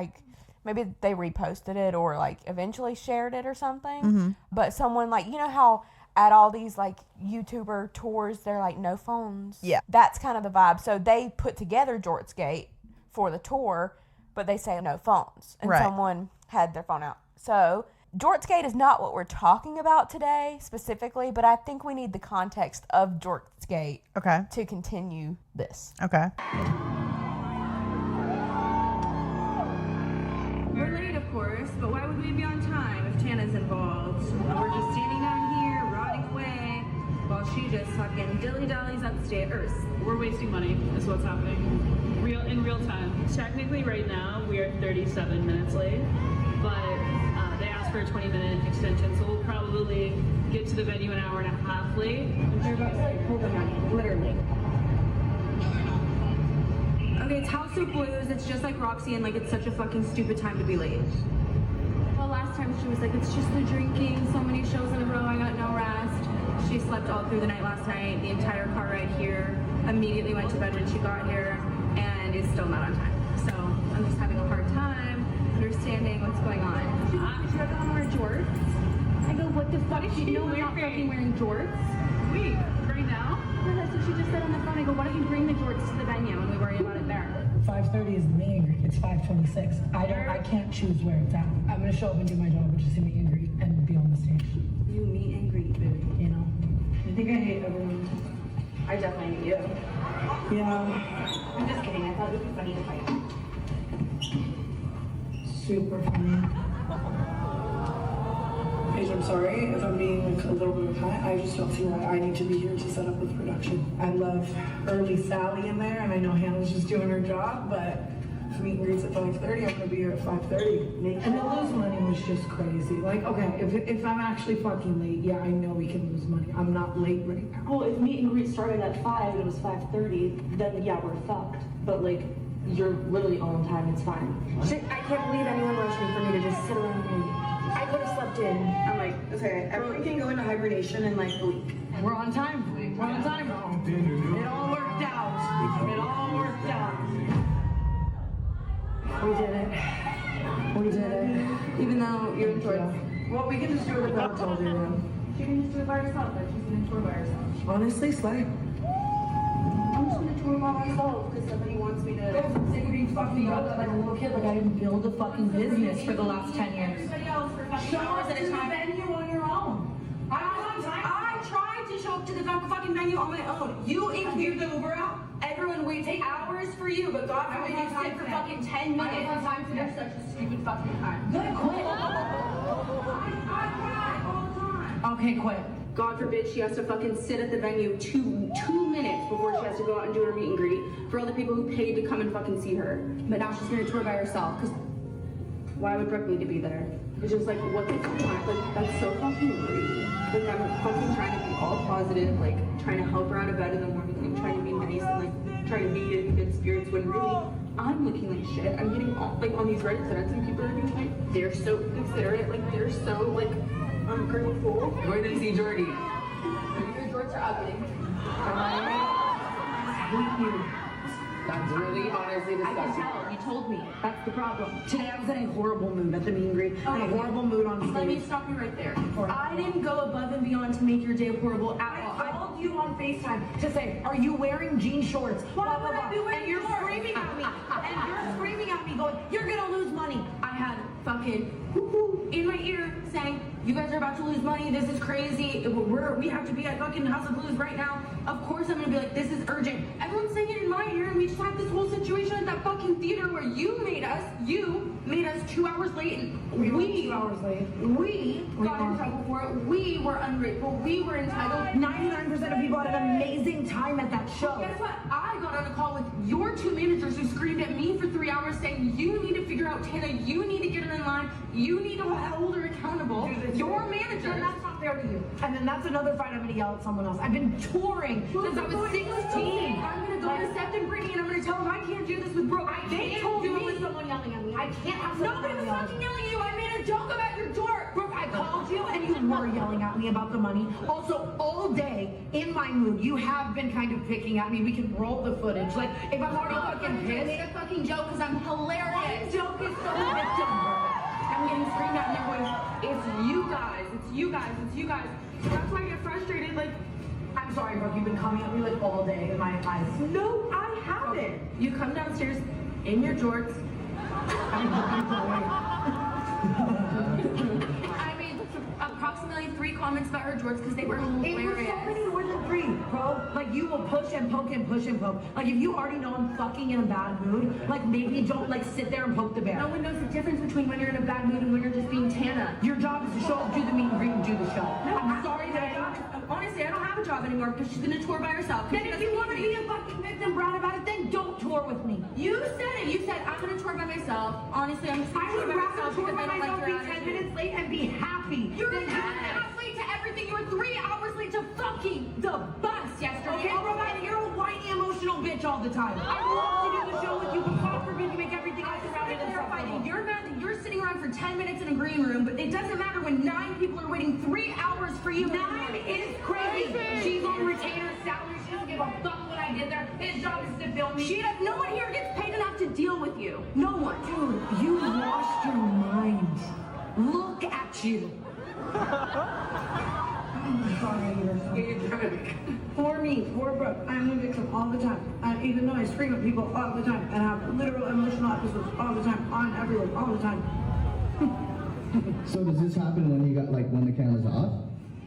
maybe they reposted it or eventually shared it or something. But someone you know how at all these YouTuber tours, they're no phones. Yeah. That's kind of the vibe. So they put together Jortsgate for the tour, but they say no phones. And Right. someone had their phone out. So Jortsgate is not what we're talking about today specifically, but I think we need the context of Jortsgate Okay. to continue this. Okay. We're late, of course, but why would we be on time if Tana's involved? We're just standing down here, rotting away, while she just fucking dilly-dallies upstairs. We're wasting money, is what's happening. In real time. Technically, right now, we are 37 minutes late, but they asked for a 20-minute extension, so we'll probably get to the venue an hour and a half late. They're about to like pull the money, literally. Okay, it's House of Blues. It's just like Roxy, and like it's such a fucking stupid time to be late. Well, last time she was like, it's just the drinking, so many shows in a row, I got no rest. She slept all through the night last night, the entire car ride here, immediately went to bed when she got here, and is still not on time. So I'm just having a hard time understanding what's going on. She's like, I don't want to wear jorts. I go, what the fuck? You know we're not fucking wearing jorts. Wait, right now? Yeah, that's what she just said on the phone. I go, why don't you bring the jorts to the venue and we worry about it there? 5:30 is the meet and greet. It's 5:26. I can't choose where it's at. I'm gonna show up and do my job, which is to meet and greet and be on the stage. You meet and greet, baby. You know? I think I hate everyone. I definitely hate you. Yeah. I'm just kidding. I thought it would be funny to fight. Super funny. Paige, I'm sorry if I'm being like a little bit of a cunt. I just don't see why I need to be here to set up with production. I love early Sally in there, and I know Hannah's just doing her job, but if meet and greets at 5:30, I'm gonna be here at 5:30. And the lose money was just crazy. Like, okay, if I'm actually fucking late, yeah, I know we can lose money. I'm not late right now. Well, if meet and greet started at 5 and it was 5:30, then yeah, we're fucked. But like, you're literally on time, it's fine. Shit, I can't believe anyone rushed me for me to just sit around and wait. I could have slept in. I'm like, okay, everyone can go into hibernation in like a week. We're on time. We're on time. It all worked out. It all worked out. We did it. We did it. Even though you're in shorts. Well, we can just do what the girl told you to. She can just do it by herself. Like she's gonna tour by herself. Honestly, slay. I'm just gonna tour by myself because somebody wants me to. I'm sick of being fucking up like a little kid. Like I didn't build a fucking business for the last 10 years. Everybody else for fucking Show hours us at to a the time. venue on your own. I tried to show up to the fucking venue on my own. You include the Uber out. Everyone waits hours for you, but God forbid you sit for fucking 10 minutes. I don't have time for this. Such a stupid fucking time. Good, quit. I cry all the time. Okay, quit. God forbid she has to fucking sit at the venue two minutes before she has to go out and do her meet and greet for all the people who paid to come and fucking see her. But now she's gonna tour by herself. Cause why would Brooke need to be there? It's just like, what the fuck? Like, that's so fucking rude. Like, I'm fucking trying to be all positive, like, trying to help her out of bed in the morning, and trying to be nice and, like, trying to be in good spirits when really I'm looking like shit. I'm getting all, like, on these Reddit threads and people are being like, they're so considerate, like, they're so, like, ungrateful. Where did you see Jordy? Your jorts are ugly. That's really honestly I can disgusting. tell. You told me. That's the problem. Today I was in a horrible mood at the meet and greet. In a horrible mood on stage. Let me stop you right there. I didn't go above and beyond to make your day horrible at all. I called you on FaceTime to say, are you wearing jean shorts? Why would I be wearing And you're shorts? screaming at me. And you're screaming at me going, you're gonna lose money. I had fucking whoo-hoo in my ear saying, you guys are about to lose money. This is crazy. We have to be at fucking House of Blues right now. Of course I'm gonna be like, this is urgent. Everyone's saying it in my ear, and we just had this whole situation at that fucking theater where you made us 2 hours late. And We were 2 hours late. We got in trouble for it. We were ungrateful. We were entitled. 99% of people had an amazing time at that show. Guess what? I got on a call with your 2 managers who screamed at me for 3 hours saying, you need to figure out Tana, you need to get her in line, you need to hold her accountable. Your manager. And that's not fair to you. And then that's another fight I'm gonna yell at someone else. I've been touring since I was 16. I'm gonna go to Seth and Brittany and I'm gonna tell them I can't do this with Brooke. They told me with someone yelling at me. I can't have someone Nobody was yelling. fucking yelling at you. I made a joke about your door. Brooke, I called you and you were yelling at me about the money. Also, all day in my mood, you have been kind of picking at me. We can roll the footage. Like, if I'm already fucking I made pissed. a fucking joke because I'm hilarious. My joke is so victim. I'm getting screamed at and they're going, it's you guys, it's you guys, it's you guys. So that's why I get frustrated. Like, I'm sorry, Brooke, you've been coming at me like all day in my eyes. no, I haven't. You come downstairs in your jorts. I approximately 3 comments about her jorts because they were hilarious. It was so many more than 3, bro. Like, you will push and poke and push and poke. Like, if you already know I'm fucking in a bad mood, like, maybe don't, like, sit there and poke the bear. No one knows the difference between when you're in a bad mood and when you're just being Tana. Your job is to show up, do the meet and greet, and do the show. No, I'm sorry that honestly, I don't have a job anymore because she's gonna tour by herself. Then if you want to be a fucking victim bride about it, then don't tour with me. You said it. You said I'm gonna tour by myself. Honestly, I'm just gonna tour by myself because I don't like your be 10 attitude. minutes late and be happy. You're 10 minutes late to everything. You were 3 hours late to fucking the bus yesterday. Okay, Rhode, you're a whiny, emotional bitch all the time. I love to do the show with you, but God forbid you make everything else around it fighting. You're mad that you're sitting around for 10 minutes in a green room, but it doesn't matter when 9 people are waiting 3 hours for you. 9 is crazy. She's on retainer salary. She doesn't give a fuck what I did there. His job is to film me. No one here gets paid enough to deal with you. No one. Dude, you lost your mind. Look at you. For me, for Brooke, I'm a victim all the time. Even though I scream at people all the time and have literal emotional episodes all the time, on everyone, all the time. So does this happen when you got when the camera's off?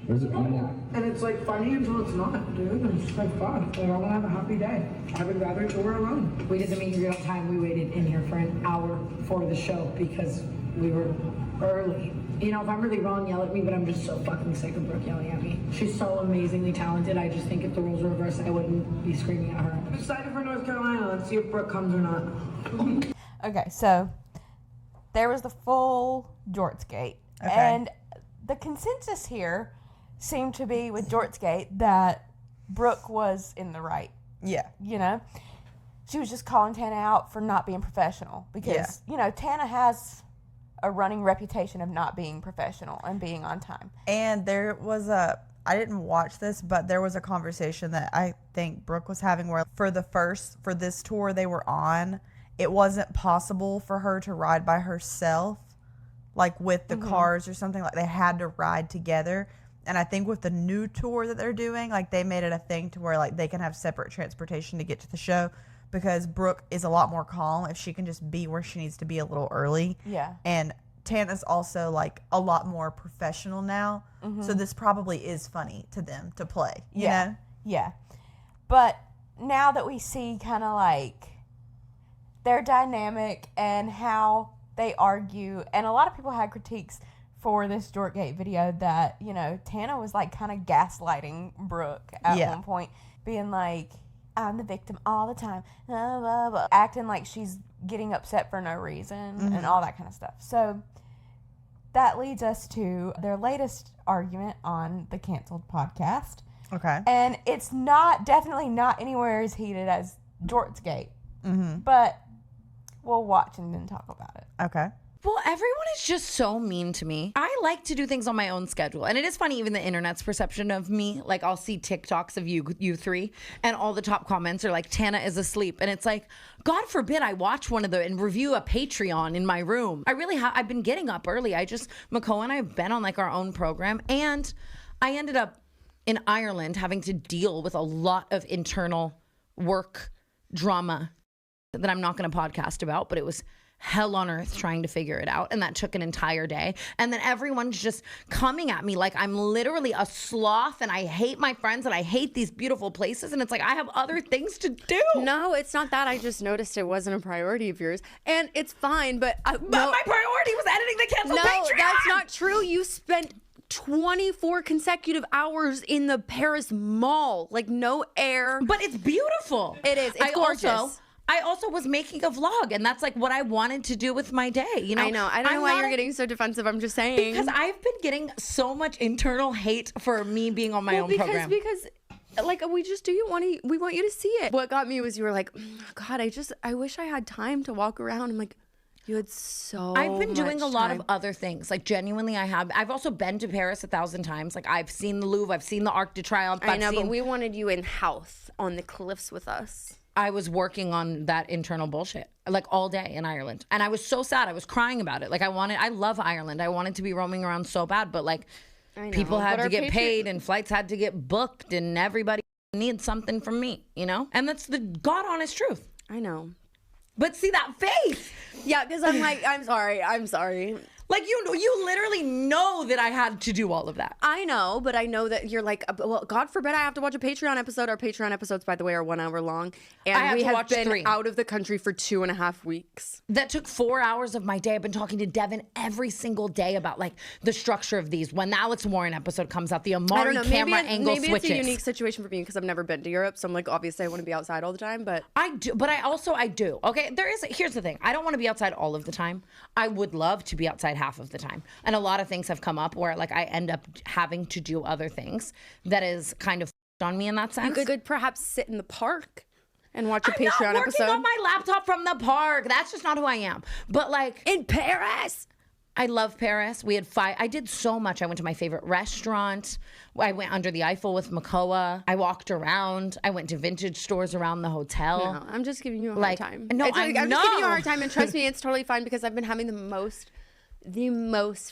Or is it And it's like funny until it's not, dude. It's just like fun. Like, I want to have a happy day. I would rather tour alone. We did the meet and greet on time. We waited in here for an hour for the show because we were early. You know, if I'm really wrong, yell at me, but I'm just so fucking sick of Brooke yelling at me. She's so amazingly talented. I just think if the roles were reversed, I wouldn't be screaming at her. I'm excited for North Carolina. Let's see if Brooke comes or not. Okay, so there was the full Jortsgate. Okay. And the consensus here seemed to be with Jortsgate that Brooke was in the right. Yeah. You know? She was just calling Tana out for not being professional. Because, you know, Tana has a running reputation of not being professional and being on time. And there was I didn't watch this, but there was a conversation that I think Brooke was having where for this tour they were on, it wasn't possible for her to ride by herself, like with the cars or something. Like they had to ride together. And I think with the new tour that they're doing, like they made it a thing to where like they can have separate transportation to get to the show, because Brooke is a lot more calm if she can just be where she needs to be a little early. Yeah. And Tana's also like a lot more professional now. So this probably is funny to them to play. You know? Yeah. But now that we see kind of like their dynamic and how they argue, and a lot of people had critiques for this Jortgate video that, you know, Tana was like kind of gaslighting Brooke at one point, being like, I'm the victim all the time, blah, blah, blah, acting like she's getting upset for no reason and all that kind of stuff. So that leads us to their latest argument on the canceled podcast. Okay. And it's definitely not anywhere as heated as Jortsgate. But we'll watch and then talk about it. Okay. Well, everyone is just so mean to me. I like to do things on my own schedule. And it is funny, even the internet's perception of me. Like, I'll see TikToks of you three, and all the top comments are like, Tana is asleep. And it's like, God forbid I watch one of them and review a Patreon in my room. I really have. I've been getting up early. McCall and I have been on like our own program. And I ended up in Ireland having to deal with a lot of internal work drama that I'm not going to podcast about, but it was hell on earth trying to figure it out, and that took an entire day. And then everyone's just coming at me like I'm literally a sloth and I hate my friends and I hate these beautiful places, and it's like I have other things to do. No, it's not that. I just noticed it wasn't a priority of yours, and it's fine, but my priority was editing the canceled Patreon. No, that's not true. You spent 24 consecutive hours in the Paris Mall, like no air. But it's beautiful. It is. It's gorgeous. I also was making a vlog, and that's like what I wanted to do with my day. You know, I know. I don't know why you're getting so defensive. I'm just saying, because I've been getting so much internal hate for me being on my own program. Because like we want you to see it. What got me was you were like, God, I wish I had time to walk around. I'm like, you had so I've been doing a lot time. of other things. Like genuinely, I have. I've also been to Paris 1,000 times. Like I've seen the Louvre. I've seen the Arc de Triomphe. I know, but we wanted you in house on the cliffs with us. I was working on that internal bullshit like all day in Ireland. And I was so sad. I was crying about it. Like I love Ireland. I wanted to be roaming around so bad, but like people had to get paid and flights had to get booked and everybody needs something from me, you know? And that's the God honest truth. I know. But see that face. Yeah, because I'm like, I'm sorry. Like, you literally know that I had to do all of that. I know, but I know that you're like, well, God forbid I have to watch a Patreon episode. Our Patreon episodes, by the way, are 1 hour long. And we have been 3 out of the country for 2.5 weeks. That took 4 hours of my day. I've been talking to Devin every single day about like the structure of these. When the Alex Warren episode comes out, the Amari camera angle switches. Maybe it's a unique situation for me because I've never been to Europe. So I'm like, obviously I want to be outside all the time, but I do. But I do. Okay, here's the thing. I don't want to be outside all of the time. I would love to be outside half of the time. And a lot of things have come up where like I end up having to do other things that is kind of on me in that sense. You could perhaps sit in the park and watch a I'm Patreon not working episode. on my laptop from the park. That's just not who I am. But like in Paris. I love Paris. We had 5. I did so much. I went to my favorite restaurant. I went under the Eiffel with Makoa. I walked around. I went to vintage stores around the hotel. No, I'm just giving you a hard time. No, I'm I know. just giving you a hard time, and trust me, it's totally fine because I've been having the most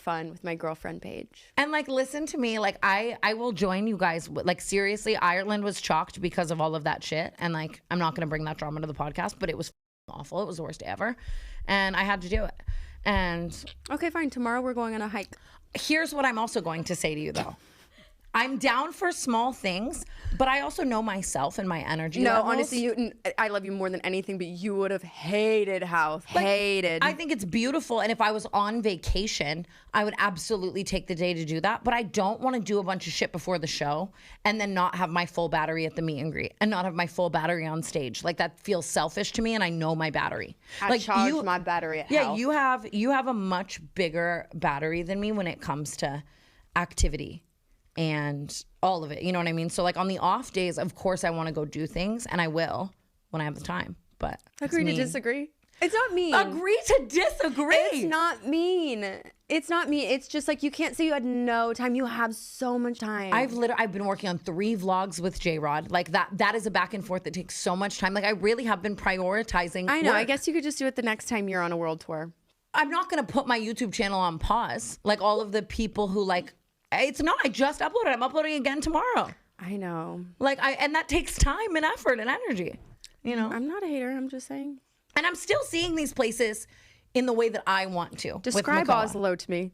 fun with my girlfriend Paige. And like, listen to me. Like, I will join you guys. Like, seriously, Ireland was chalked because of all of that shit. And like, I'm not gonna bring that drama to the podcast, but it was awful. It was the worst day ever, and I had to do it. And okay, fine. Tomorrow we're going on a hike. Here's what I'm also going to say to you, though. I'm down for small things, but I also know myself and my energy levels. Honestly, I love you more than anything, but you would have hated how hated. I think it's beautiful, and if I was on vacation, I would absolutely take the day to do that, but I don't want to do a bunch of shit before the show and then not have my full battery at the meet and greet and not have my full battery on stage. Like, that feels selfish to me, and I know my battery. I charge my battery at hell. You have a much bigger battery than me when it comes to activity and all of it, you know what I mean? So like on the off days, of course I want to go do things, and I will when I have the time, but agree to disagree. It's not mean. Agree to disagree. It's not mean. It's not mean. It's just like, you can't say you had no time. You have so much time. I've been working on 3 vlogs with J-Rod. Like that is a back and forth that takes so much time. Like, I really have been prioritizing I know. work. I guess you could just do it the next time you're on a world tour. I'm not going to put my YouTube channel on pause. Like all of the people who like, it's not, I just uploaded. I'm uploading again tomorrow. I know. And that takes time and effort and energy, you know? I'm not a hater. I'm just saying. And I'm still seeing these places in the way that I want to. Describe Oslo to me.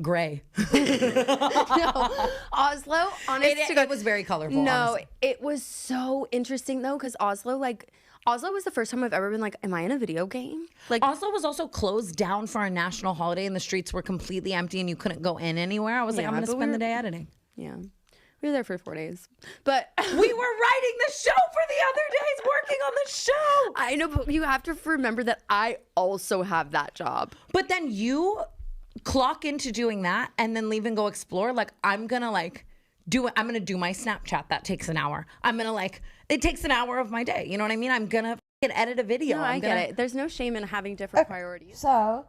Gray. No, Oslo, honestly, it was very colorful. No, honestly. It was so interesting though, because Oslo was the first time I've ever been like, am I in a video game? Like, Oslo was also closed down for a national holiday, and the streets were completely empty, and you couldn't go in anywhere. I was like, I'm going to spend the day editing. Yeah. We were there for 4 days. But we were writing the show for the other days, working on the show. I know, but you have to remember that I also have that job. But then you clock into doing that and then leave and go explore. Like, I'm going to do my Snapchat. That takes an hour. It takes an hour of my day. You know what I mean? I'm going to edit a video. No, I get it. There's no shame in having different priorities. So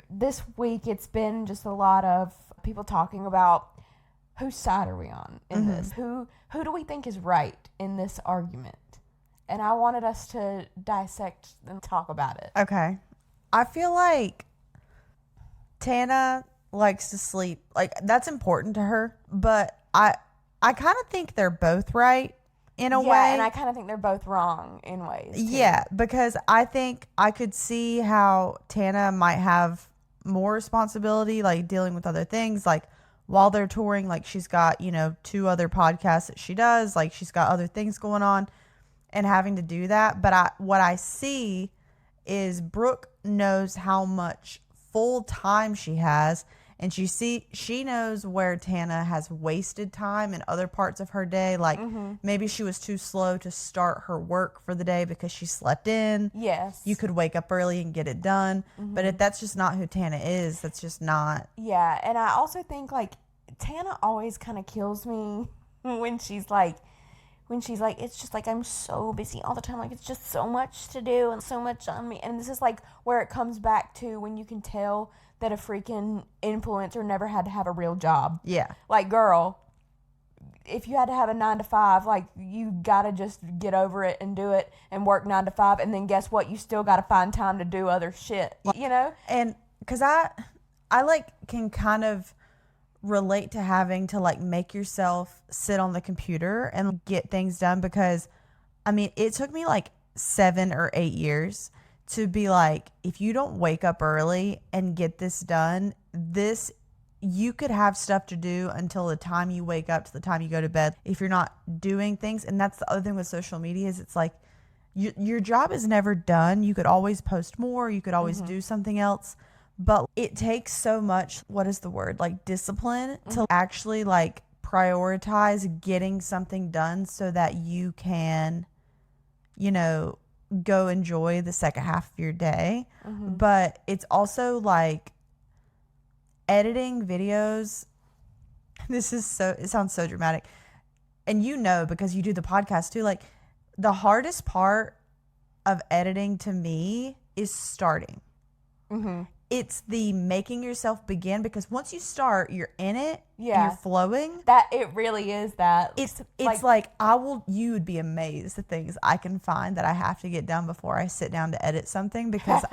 this week it's been just a lot of people talking about whose side are we on in this? Who do we think is right in this argument? And I wanted us to dissect and talk about it. Okay. I feel like Tana likes to sleep. Like, that's important to her. But I kind of think they're both right in a way. Yeah, and I kind of think they're both wrong in ways, too. Yeah, because I think I could see how Tana might have more responsibility, like dealing with other things, like while they're touring. Like, she's got, 2 other podcasts that she does. Like, she's got other things going on and having to do that. But what I see is Brooke knows how much full time she has, and she knows where Tana has wasted time in other parts of her day. Like, maybe she was too slow to start her work for the day because she slept in. Yes. You could wake up early and get it done. But if that's just not who Tana is, that's just not. Yeah, and I also think, like, Tana always kind of kills me when she's like, it's just like, I'm so busy all the time. Like, it's just so much to do and so much on me. And this is like where it comes back to when you can tell that a freaking influencer never had to have a real job. Yeah. Like, girl, if you had to have a 9 to 5, like, you gotta just get over it and do it and work 9 to 5. And then guess what? You still gotta find time to do other shit, And because I like can kind of relate to having to like make yourself sit on the computer and get things done, because I mean, it took me like 7 or 8 years to be like, if you don't wake up early and get this done, you could have stuff to do until the time you wake up to the time you go to bed if you're not doing things. And that's the other thing with social media is it's like your job is never done. You could always post more. You could always do something else. But it takes so much, what is the word? Like discipline to actually like prioritize getting something done so that you can, you know, go enjoy the second half of your day. But it's also like editing videos. It sounds so dramatic. And you know, because you do the podcast too, like the hardest part of editing to me is starting. It's the making yourself begin, because once you start, you're in it. And you're flowing. That it really is that. It's like you would be amazed the things I can find that I have to get done before I sit down to edit something, because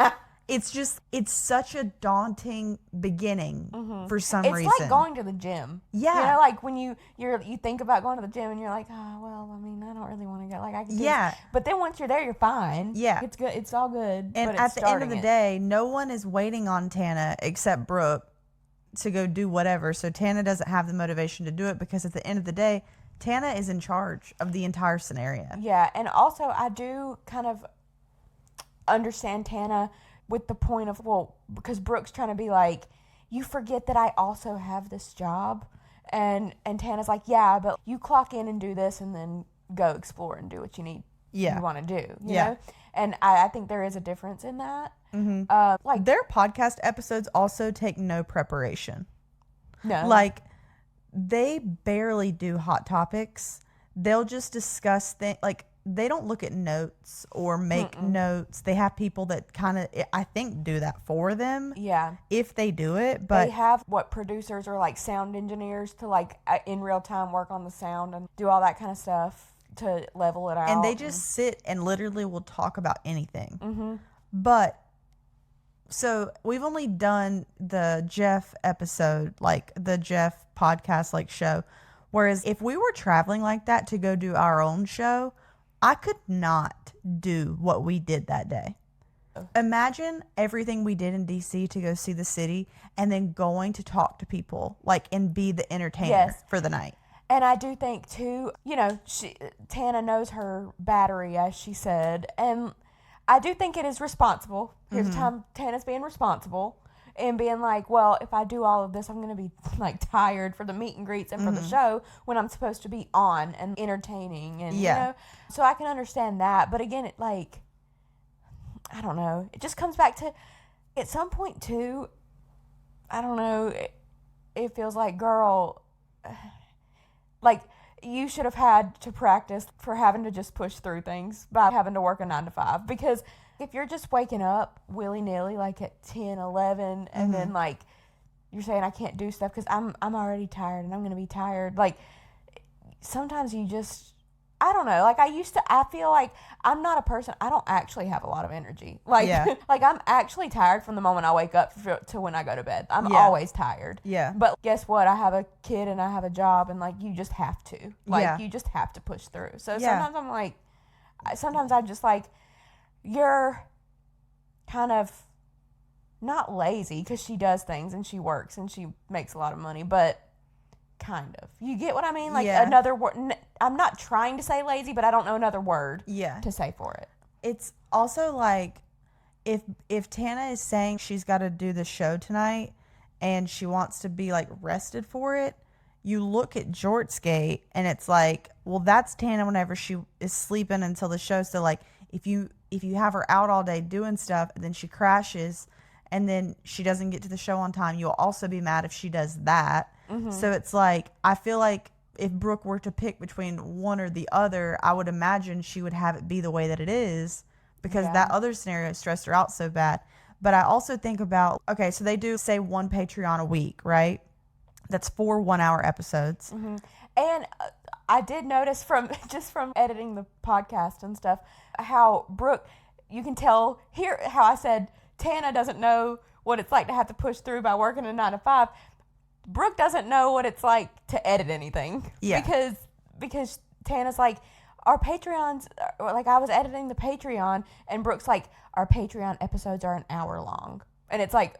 it's such a daunting beginning for some reason. It's like going to the gym. Yeah. You know, like when you think about going to the gym and you're like, oh, well, I mean, I don't really want to go. Like I can do this. But then once you're there, you're fine. Yeah. It's good. It's all good. And but at the end of the day, no one is waiting on Tana except Brooke to go do whatever. So Tana doesn't have the motivation to do it, because at the end of the day, Tana is in charge of the entire scenario. Yeah. And also I do kind of understand Tana with the point of, well, because Brooke's trying to be like, you forget that I also have this job. And Tana's like, yeah, but you clock in and do this and then go explore and do what you need. You want to do, you know? And I think there is a difference in that. Like their podcast episodes also take no preparation. No. Like they barely do hot topics. They'll just discuss things. Like they don't look at notes or make notes. They have people that kind of, I think, do that for them. Yeah. If they do it. But they have producers or like sound engineers to like in real time work on the sound and do all that kind of stuff to level it out. And they just sit and literally will talk about anything. But so we've only done the Jeff episode, like the Jeff podcast like show. Whereas if we were traveling like that to go do our own show, I could not do what we did that day. Imagine everything we did in DC to go see the city and then going to talk to people like and be the entertainer for the night. And I do think too, you know, Tana knows her battery, as she said, and I do think it is responsible. Here's the time Tana's being responsible and being like, well, if I do all of this, I'm going to be like tired for the meet and greets and for the show when I'm supposed to be on and entertaining. And, you know, so I can understand that. But again, it like, I don't know. It just comes back to at some point too, I don't know. It feels like, girl, like you should have had to practice for having to just push through things by having to work a 9 to 5, because if you're just waking up willy-nilly like at 10, 11, and then like you're saying I can't do stuff because I'm already tired and I'm going to be tired. Like sometimes you just, I don't know. Like I feel like I'm not a person, I don't actually have a lot of energy. Like, like I'm actually tired from the moment I wake up to when I go to bed. I'm always tired. Yeah. But guess what? I have a kid and I have a job, and like you just have to. Like you just have to push through. So sometimes I'm like, sometimes I'm just like, you're kind of not lazy, because she does things and she works and she makes a lot of money, but kind of. You get what I mean? Like another word. I'm not trying to say lazy, but I don't know another word to say for it. It's also like if Tana is saying she's got to do the show tonight and she wants to be like rested for it, you look at Jortsgate and it's like, well, that's Tana whenever she is sleeping until the show. So like if you have her out all day doing stuff and then she crashes and then she doesn't get to the show on time, you'll also be mad if she does that. So it's like, I feel like if Brooke were to pick between one or the other, I would imagine she would have it be the way that it is, because that other scenario stressed her out so bad. But I also think about, okay, so they do say one Patreon a week, right? That's 4 1-hour episodes. And I did notice from editing the podcast and stuff, how Brooke, you can tell here how I said Tana doesn't know what it's like to have to push through by working a 9 to 5. Brooke doesn't know what it's like to edit anything. Because Tana's like, our Patreons, like I was editing the Patreon and Brooke's like, our Patreon episodes are an hour long. And it's like,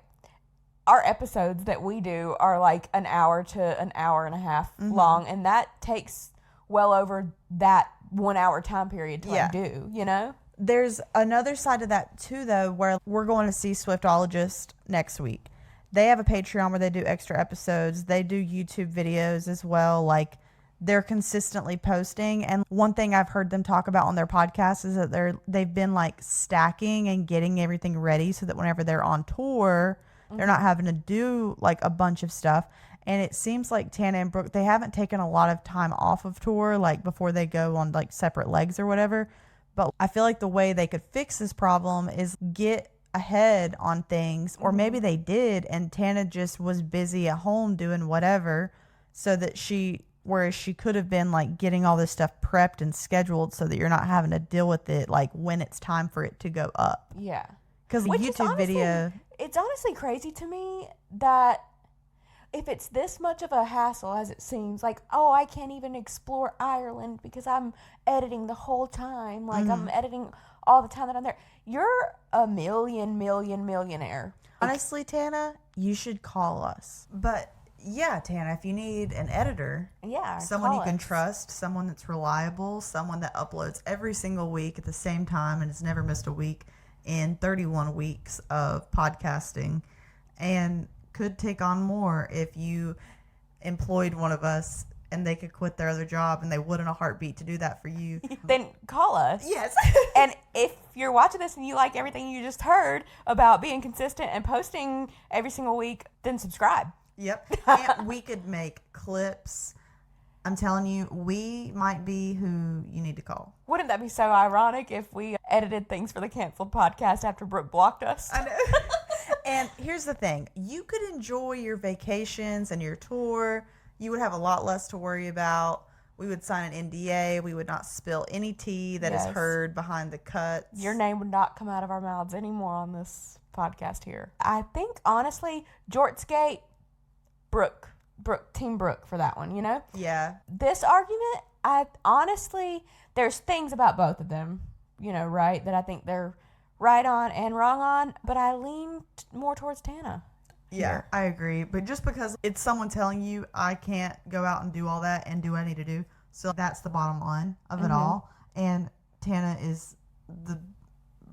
our episodes that we do are like an hour to an hour and a half long. And that takes well over that 1 hour time period to like do, you know? There's another side of that too, though, where we're going to see Swiftologist next week. They have a Patreon where they do extra episodes. They do YouTube videos as well. Like, they're consistently posting. And one thing I've heard them talk about on their podcast is that they've been like stacking and getting everything ready so that whenever they're on tour, they're not having to do like a bunch of stuff. And it seems like Tana and Brooke, they haven't taken a lot of time off of tour, like before they go on like separate legs or whatever. But I feel like the way they could fix this problem is get ahead on things, or maybe they did and Tana just was busy at home doing whatever, so that whereas she could have been like getting all this stuff prepped and scheduled so that you're not having to deal with it like when it's time for it to go up. Yeah. Because the YouTube video, it's honestly crazy to me that if it's this much of a hassle as it seems, like, oh, I can't even explore Ireland because I'm editing the whole time. Like, I'm editing all the time that I'm there. You're a millionaire. Honestly, Tana, you should call us. But yeah, Tana, if you need an editor, someone you can trust, someone that's reliable, someone that uploads every single week at the same time and has never missed a week in 31 weeks of podcasting, and could take on more if you employed one of us and they could quit their other job and they would in a heartbeat to do that for you, then call us. Yes. And if you're watching this and you like everything you just heard about being consistent and posting every single week, then subscribe. Yep. And we could make clips. I'm telling you, we might be who you need to call. Wouldn't that be so ironic if we edited things for the canceled podcast after Brooke blocked us? I know. And here's the thing. You could enjoy your vacations and your tour. You would have a lot less to worry about. We would sign an NDA. We would not spill any tea that is heard behind the cuts. Your name would not come out of our mouths anymore on this podcast here. I think, honestly, Jortsgate, Brooke, Team Brooke for that one, you know? Yeah. This argument, I honestly, there's things about both of them, you know, right, that I think they're right on and wrong on, but I lean more towards Tana. Yeah, I agree. But just because it's someone telling you I can't go out and do all that and do what I need to do, so that's the bottom line of it all. And Tana is the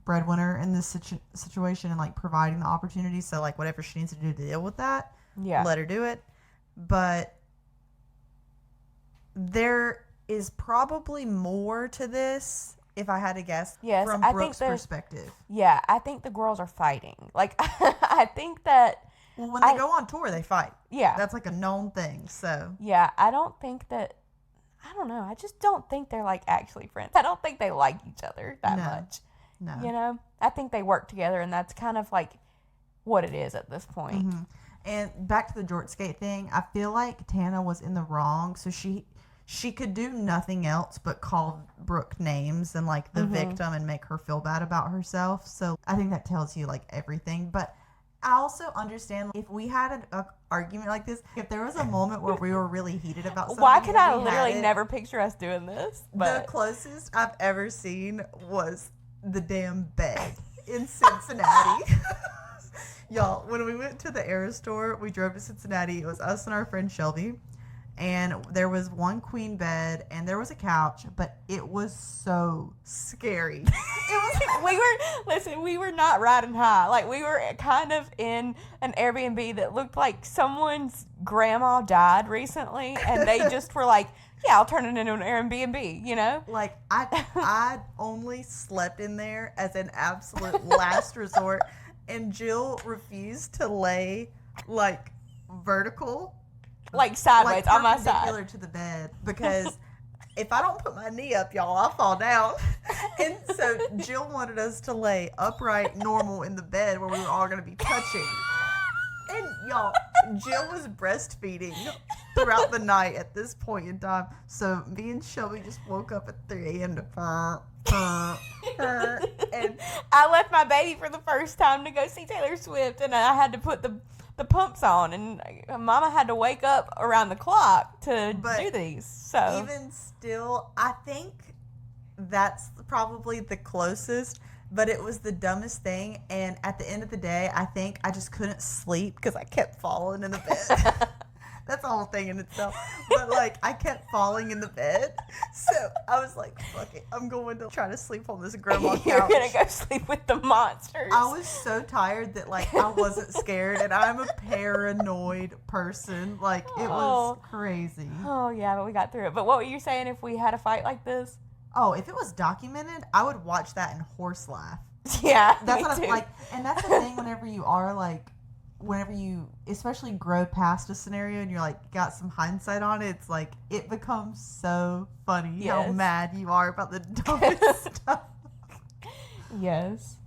breadwinner in this situation and like providing the opportunity. So like whatever she needs to do to deal with that, let her do it. But there is probably more to this, if I had to guess, from Brooke's perspective. Yeah, I think the girls are fighting. Like, I think that... Well, when they go on tour, they fight. Yeah. That's like a known thing, so... Yeah, I don't think that... I don't know. I just don't think they're, like, actually friends. I don't think they like each other that much. No. You know? I think they work together, and that's kind of, like, what it is at this point. Mm-hmm. And back to the Jortsgate thing, I feel like Tana was in the wrong, so she could do nothing else but call Brooke names and like the victim and make her feel bad about herself. So I think that tells you like everything. But I also understand if we had an argument like this, if there was a moment where we were really heated about something. Why could I literally never picture us doing this? But the closest I've ever seen was the damn bed in Cincinnati. Y'all, when we went to the Era store, we drove to Cincinnati. It was us and our friend Shelby. And there was one queen bed and there was a couch, but it was so scary. We were not riding high. Like, we were kind of in an Airbnb that looked like someone's grandma died recently, and they just were like, yeah, I'll turn it into an Airbnb, you know? Like, I only slept in there as an absolute last resort, and Jill refused to lay, like, vertical. Like sideways on my side. Perpendicular to the bed, because if I don't put my knee up, y'all, I'll fall down. And so Jill wanted us to lay upright, normal in the bed where we were all going to be touching. And y'all, Jill was breastfeeding throughout the night at this point in time. So me and Shelby just woke up at 3 a.m. to and I left my baby for the first time to go see Taylor Swift, and I had to put the pumps on, and Mama had to wake up around the clock to do these. So even still, I think that's probably the closest, but it was the dumbest thing. And at the end of the day, I think I just couldn't sleep because I kept falling in the bed. That's a whole thing in itself. But, like, I kept falling in the bed. So I was like, fuck it. I'm going to try to sleep on this grandma couch. You're going to go sleep with the monsters. I was so tired that, like, I wasn't scared. And I'm a paranoid person. Like, it was crazy. Oh, yeah, but we got through it. But what were you saying if we had a fight like this? Oh, if it was documented, I would watch that and horse laugh. Yeah, that's me what too. I'm like. And that's the thing whenever you are, like, whenever you especially grow past a scenario and you're like got some hindsight on it, it's like it becomes so funny how mad you are about the dumbest stuff. Yes.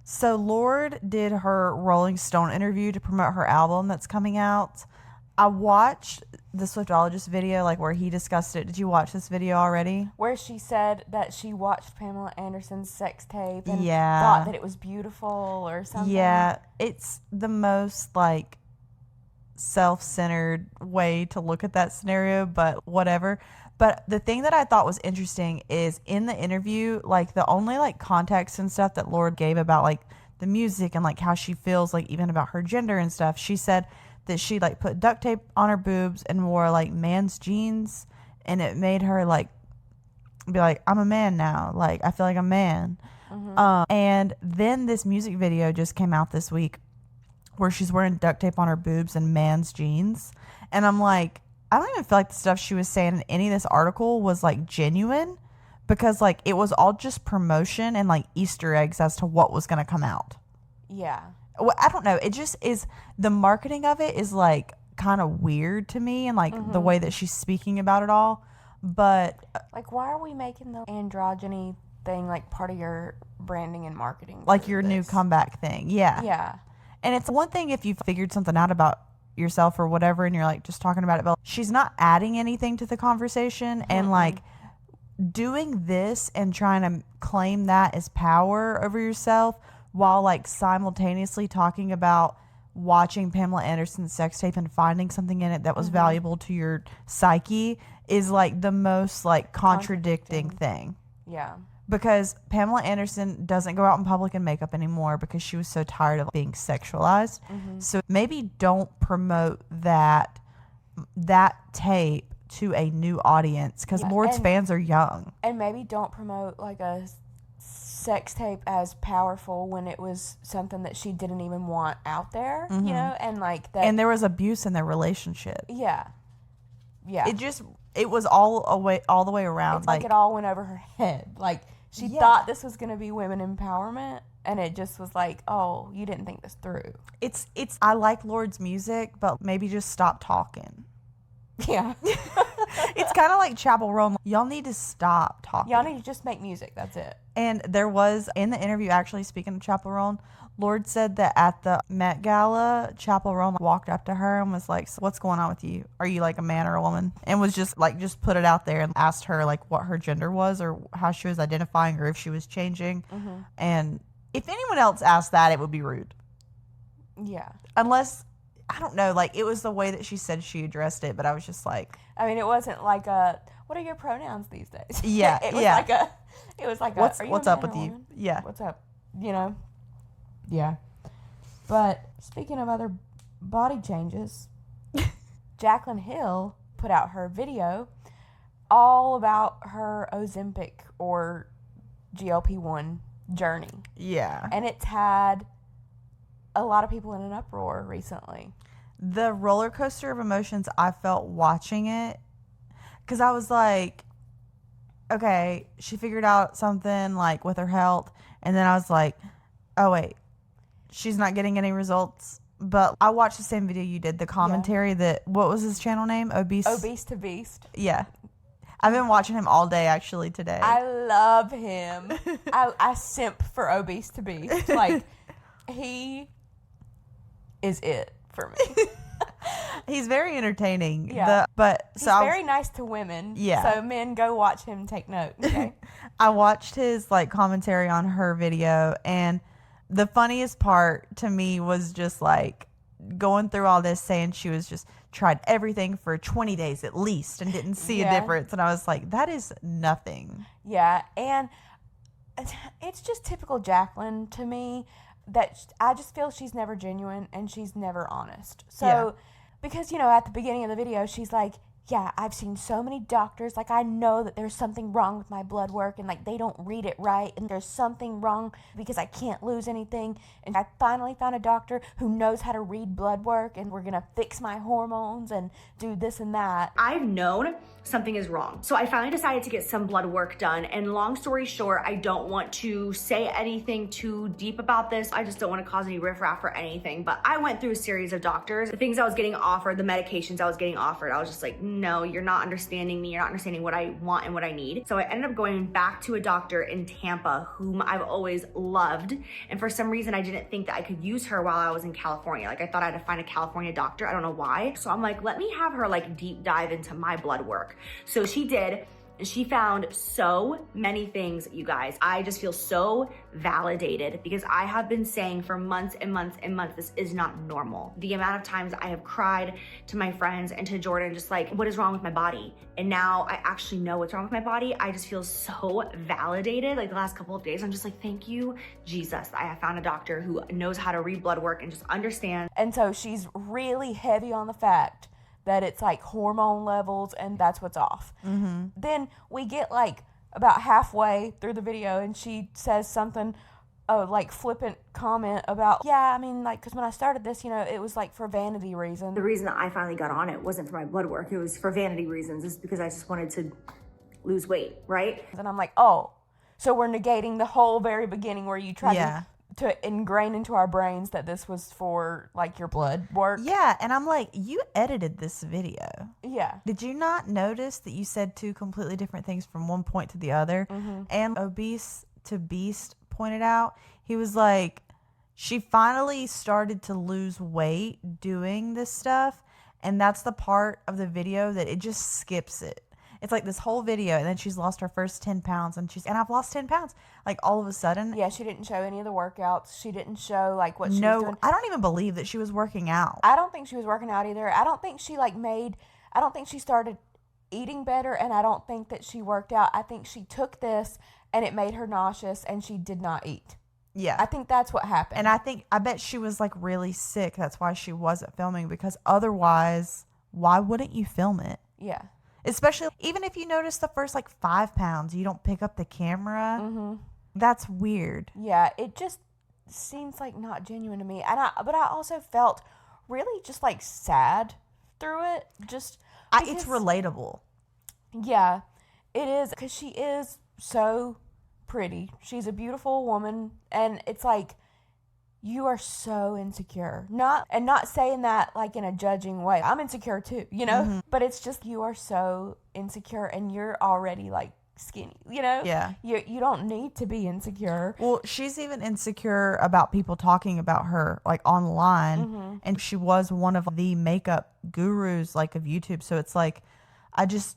So Lorde did her Rolling Stone interview to promote her album that's coming out. I watched the Swiftologist video, like where he discussed it. Did you watch this video already? Where she said that she watched Pamela Anderson's sex tape and Yeah. thought that it was beautiful or something. Yeah, it's the most like self-centered way to look at that scenario, but whatever. But the thing that I thought was interesting is in the interview, like the only like context and stuff that Lorde gave about like the music and like how she feels, like even about her gender and stuff, she said that she like put duct tape on her boobs and wore like man's jeans, and it made her like be like, I'm a man now, like I feel like I'm a man. And then this music video just came out this week where she's wearing duct tape on her boobs and man's jeans, and I'm like, I don't even feel like the stuff she was saying in any of this article was like genuine, because like it was all just promotion and like Easter eggs as to what was going to come out. Yeah. Well, I don't know. It just is, the marketing of it is like kind of weird to me, and like the way that she's speaking about it all. But like, why are we making the androgyny thing like part of your branding and marketing? Like your new comeback thing. Yeah. Yeah. And it's one thing if you've figured something out about yourself or whatever and you're like just talking about it, but she's not adding anything to the conversation. And like doing this and trying to claim that as power over yourself while like simultaneously talking about watching Pamela Anderson's sex tape and finding something in it that was valuable to your psyche is like the most like contradicting thing. Yeah. Because Pamela Anderson doesn't go out in public in makeup anymore because she was so tired of being sexualized. So maybe don't promote that tape to a new audience, because Lorde's fans are young. And maybe don't promote like a sex tape as powerful when it was something that she didn't even want out there, you know, and like that. And there was abuse in their relationship. Yeah. Yeah. It was all the way around. It's like it all went over her head. Like she thought this was going to be women empowerment, and it just was like, oh, you didn't think this through. It's I like Lorde's music, but maybe just stop talking. Yeah. It's kind of like Chapel Roan. Y'all need to stop talking. Y'all need to just make music. That's it. And there was, in the interview, actually, speaking of Chapel Roan, Lorde said that at the Met Gala, Chapel Roan walked up to her and was like, so what's going on with you? Are you like a man or a woman? And was just put it out there and asked her like what her gender was or how she was identifying or if she was changing. And if anyone else asked that, it would be rude. Yeah. Unless, I don't know, like it was the way that she said she addressed it, but I was just like, I mean, it wasn't like a, what are your pronouns these days? Yeah. It was like what's are you a up man with or a you? woman? Yeah. What's up? You know? Yeah. But speaking of other body changes, Jaclyn Hill put out her video all about her Ozempic or GLP-1 journey. Yeah. And it's had a lot of people in an uproar recently. The roller coaster of emotions I felt watching it, because I was like, okay, she figured out something like with her health, and then I was like, oh wait, she's not getting any results. But I watched the same video you did, the commentary that, what was his channel name? Obese to Beast. Yeah. I've been watching him all day actually today. I love him. I simp for Obese to Beast. Like, he is it for me. He's very entertaining. Yeah. He's very nice to women. Yeah. So men, go watch him, take note. Okay. I watched his like commentary on her video, and the funniest part to me was just like going through all this saying she was just tried everything for 20 days at least and didn't see a difference. And I was like, that is nothing. Yeah, and it's just typical Jaclyn to me that I just feel she's never genuine and she's never honest. So, because, at the beginning of the video, she's like, yeah, I've seen so many doctors. Like, I know that there's something wrong with my blood work and, like, they don't read it right. And there's something wrong because I can't lose anything. And I finally found a doctor who knows how to read blood work and we're going to fix my hormones and do this and that. I've known something is wrong. So I finally decided to get some blood work done. And long story short, I don't want to say anything too deep about this. I just don't want to cause any riffraff or anything. But I went through a series of doctors. The things I was getting offered, the medications I was getting offered, I was just like, no, you're not understanding me. You're not understanding what I want and what I need. So I ended up going back to a doctor in Tampa whom I've always loved. And for some reason, I didn't think that I could use her while I was in California. Like, I thought I had to find a California doctor. I don't know why. So I'm like, let me have her like deep dive into my blood work. So she did. And she found so many things, you guys. I just feel so validated because I have been saying for months and months and months, this is not normal. The amount of times I have cried to my friends and to Jordan, just like, what is wrong with my body? And now I actually know what's wrong with my body. I just feel so validated. Like the last couple of days, I'm just like, thank you, Jesus. I have found a doctor who knows how to read blood work and just understand. And so she's really heavy on the fact that it's like hormone levels and that's what's off. Mm-hmm. Then we get like about halfway through the video and she says something, like flippant comment about, yeah, I mean, like, because when I started this, it was like for vanity reasons. The reason that I finally got on it wasn't for my blood work. It was for vanity reasons. It's because I just wanted to lose weight, right? And I'm like, oh, so we're negating the whole very beginning where you tried to ingrain into our brains that this was for like your blood work. Yeah, and I'm like, you edited this video. Yeah. Did you not notice that you said two completely different things from one point to the other? Mm-hmm. And Obese to Beast pointed out, he was like, she finally started to lose weight doing this stuff, and that's the part of the video that it just skips it. It's like this whole video, and then she's lost her first 10 pounds, and I've lost 10 pounds. Like, all of a sudden. Yeah, she didn't show any of the workouts. She didn't show, like, what she was doing. I don't even believe that she was working out. I don't think she was working out either. I don't think she, I don't think she started eating better, and I don't think that she worked out. I think she took this, and it made her nauseous, and she did not eat. Yeah. I think that's what happened. And I bet she was, like, really sick. That's why she wasn't filming, because otherwise, why wouldn't you film it? Yeah. Especially, even if you notice the first, 5 pounds, you don't pick up the camera. Mm-hmm. That's weird. Yeah, it just seems like not genuine to me. But I also felt really just, sad through it. Just it's relatable. Yeah, it is, because she is so pretty. She's a beautiful woman, and it's like, you are so insecure. Not saying that in a judging way. I'm insecure too, Mm-hmm. But it's just, you are so insecure and you're already skinny, Yeah. You don't need to be insecure. Well, she's even insecure about people talking about her online. Mm-hmm. And she was one of the makeup gurus of YouTube. So it's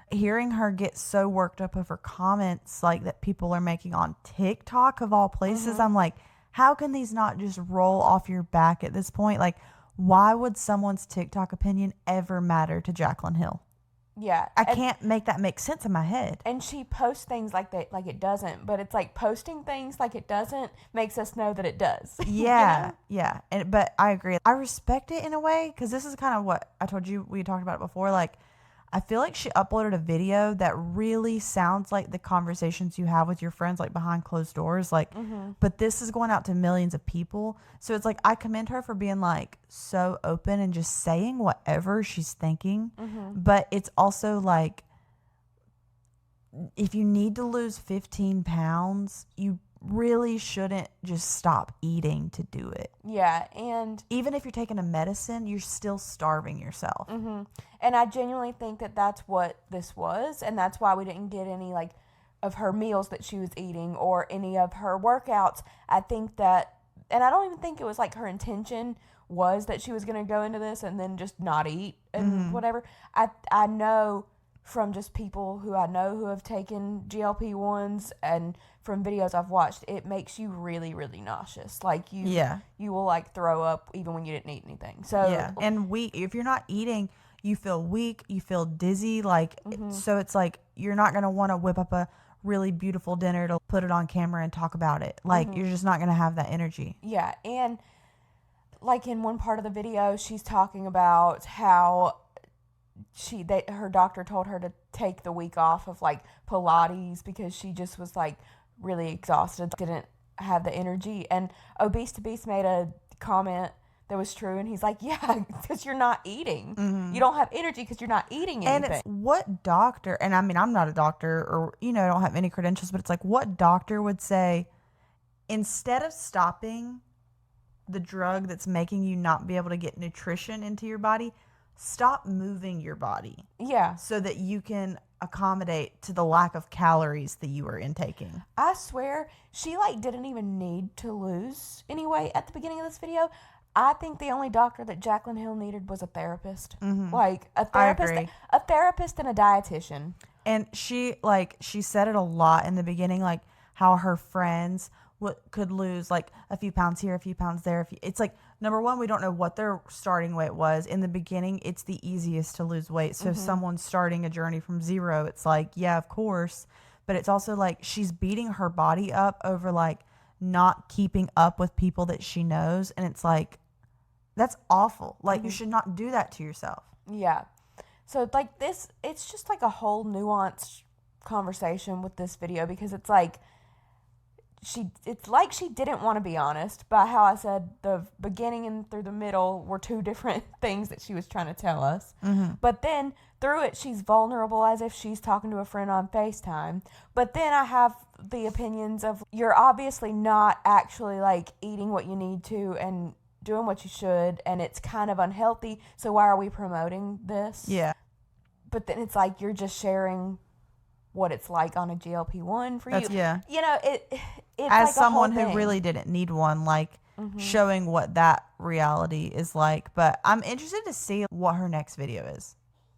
hearing her get so worked up over comments that people are making on TikTok of all places. Mm-hmm. I'm like, how can these not just roll off your back at this point? Why would someone's TikTok opinion ever matter to Jaclyn Hill? Yeah. I can't make that make sense in my head. And she posts things like that, it doesn't. But it's posting things like it doesn't makes us know that it does. Yeah. Yeah. But I agree. I respect it in a way, because this is kind of what I told you. We talked about it before. I feel like she uploaded a video that really sounds like the conversations you have with your friends, behind closed doors. Mm-hmm. But this is going out to millions of people. So it's I commend her for being so open and just saying whatever she's thinking. Mm-hmm. But it's also if you need to lose 15 pounds, you really shouldn't just stop eating to do it. Yeah, and even if you're taking a medicine, you're still starving yourself. Mm-hmm. And I genuinely think that that's what this was, and that's why we didn't get any of her meals that she was eating or any of her workouts. I think that, and I don't even think it was her intention was that she was going to go into this and then just not eat and whatever. I know from just people who I know who have taken GLP-1s and from videos I've watched, it makes you really, really nauseous. Like you will like throw up even when you didn't eat anything. So and if you're not eating, you feel weak, you feel dizzy, like so it's like you're not gonna want to whip up a really beautiful dinner to put it on camera and talk about it. Like you're just not gonna have that energy. Yeah, and like in one part of the video, she's talking about how her doctor told her to take the week off of like Pilates because she just was like really exhausted, didn't have the energy. And Obese to Beast made a comment that was true, and he's like, yeah, because you're not eating. You don't have energy because you're not eating anything. And it's what doctor, and I mean, I'm not a doctor or, I don't have any credentials, but it's like what doctor would say, instead of stopping the drug that's making you not be able to get nutrition into your body, stop moving your body. Yeah. So that you can accommodate to the lack of calories that you are intaking. I swear, she like didn't even need to lose any weight at the beginning of this video. I think the only doctor that Jaclyn Hill needed was a therapist. Like a therapist and a dietitian. And she said it a lot in the beginning, like how her friends could lose like a few pounds here, a few pounds there. It's like, number one, we don't know what their starting weight was. In the beginning, it's the easiest to lose weight. So if someone's starting a journey from 0, it's like, yeah, of course. But it's also like she's beating her body up over like not keeping up with people that she knows. And it's like, that's awful. Like you should not do that to yourself. Yeah. So like this, it's just like a whole nuanced conversation with this video because it's like, it's like she didn't want to be honest, but how I said the beginning and through the middle were two different things that she was trying to tell us. But then through it, she's vulnerable as if she's talking to a friend on FaceTime. But then I have the opinions of you're obviously not actually like eating what you need to and doing what you should, and it's kind of unhealthy. So why are we promoting this? Yeah. But then it's like you're just sharing what it's like on a GLP-1 for you. Yeah. It's as like someone a whole who thing. really didn't need one, like showing what that reality is like. But I'm interested to see what her next video is.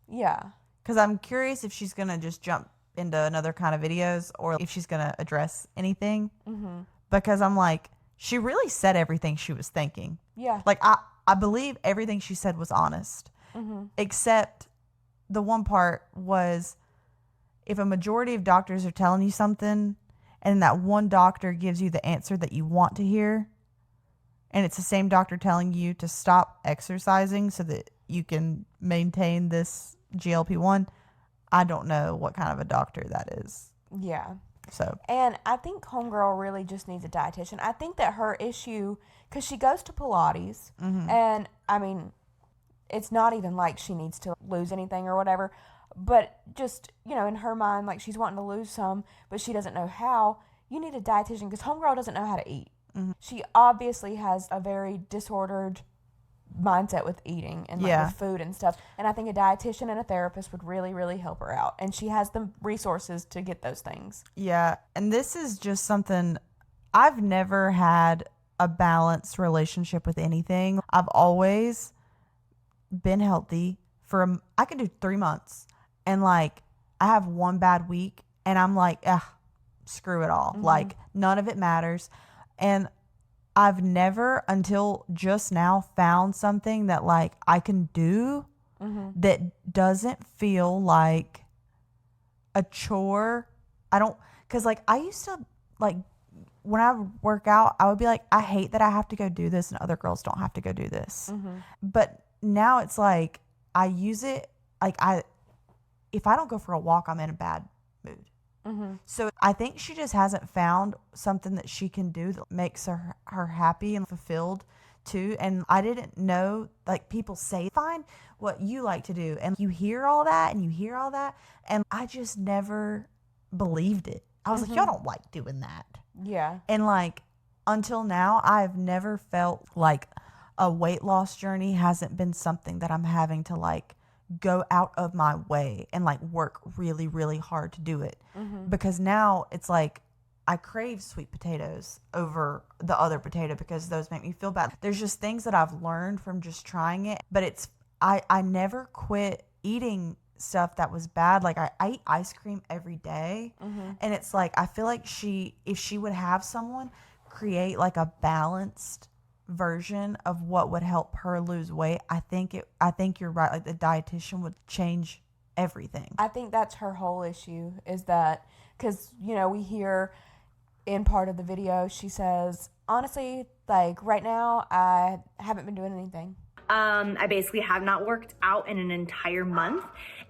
Yeah. Because I'm curious if she's going to just jump into another kind of videos or if she's going to address anything. Because I'm like, she really said everything she was thinking. Yeah. Like, I believe everything she said was honest. Except the one part was, if a majority of doctors are telling you something and that one doctor gives you the answer that you want to hear, and it's the same doctor telling you to stop exercising so that you can maintain this GLP-1, I don't know what kind of a doctor that is. Yeah. So. And I think homegirl really just needs a dietitian. I think that her issue, because she goes to Pilates, and I mean, it's not even like she needs to lose anything or whatever, but just, in her mind, like she's wanting to lose some, but she doesn't know how. You need a dietitian because homegirl doesn't know how to eat. She obviously has a very disordered mindset with eating and like with food and stuff. And I think a dietitian and a therapist would really, really help her out. And she has the resources to get those things. Yeah. And this is just something, I've never had a balanced relationship with anything. I've always been healthy I can do 3 months. And like, I have one bad week and I'm like, screw it all. Like, none of it matters. And I've never, until just now, found something that like I can do that doesn't feel like a chore. Because like I used to, like when I would work out, I would be like, I hate that I have to go do this and other girls don't have to go do this. But now it's like I use it, like if I don't go for a walk, I'm in a bad mood. So I think she just hasn't found something that she can do that makes her happy and fulfilled too. And I didn't know, like people say, find what you like to do. And you hear all that and you hear all that. And I just never believed it. I was like, y'all don't like doing that. Yeah. And like, until now, I've never felt like a weight loss journey hasn't been something that I'm having to like go out of my way and like work really, really hard to do it. Because now it's like I crave sweet potatoes over the other potato because those make me feel bad. There's just things that I've learned from just trying it, but I never quit eating stuff that was bad. Like, I eat ice cream every day. And it's like, I feel like if she would have someone create like a balanced version of what would help her lose weight, I think you're right. Like, the dietitian would change everything. I think that's her whole issue, is that, because, you know, we hear in part of the video, she says, honestly, like, right now, I haven't been doing anything. I basically have not worked out in an entire month,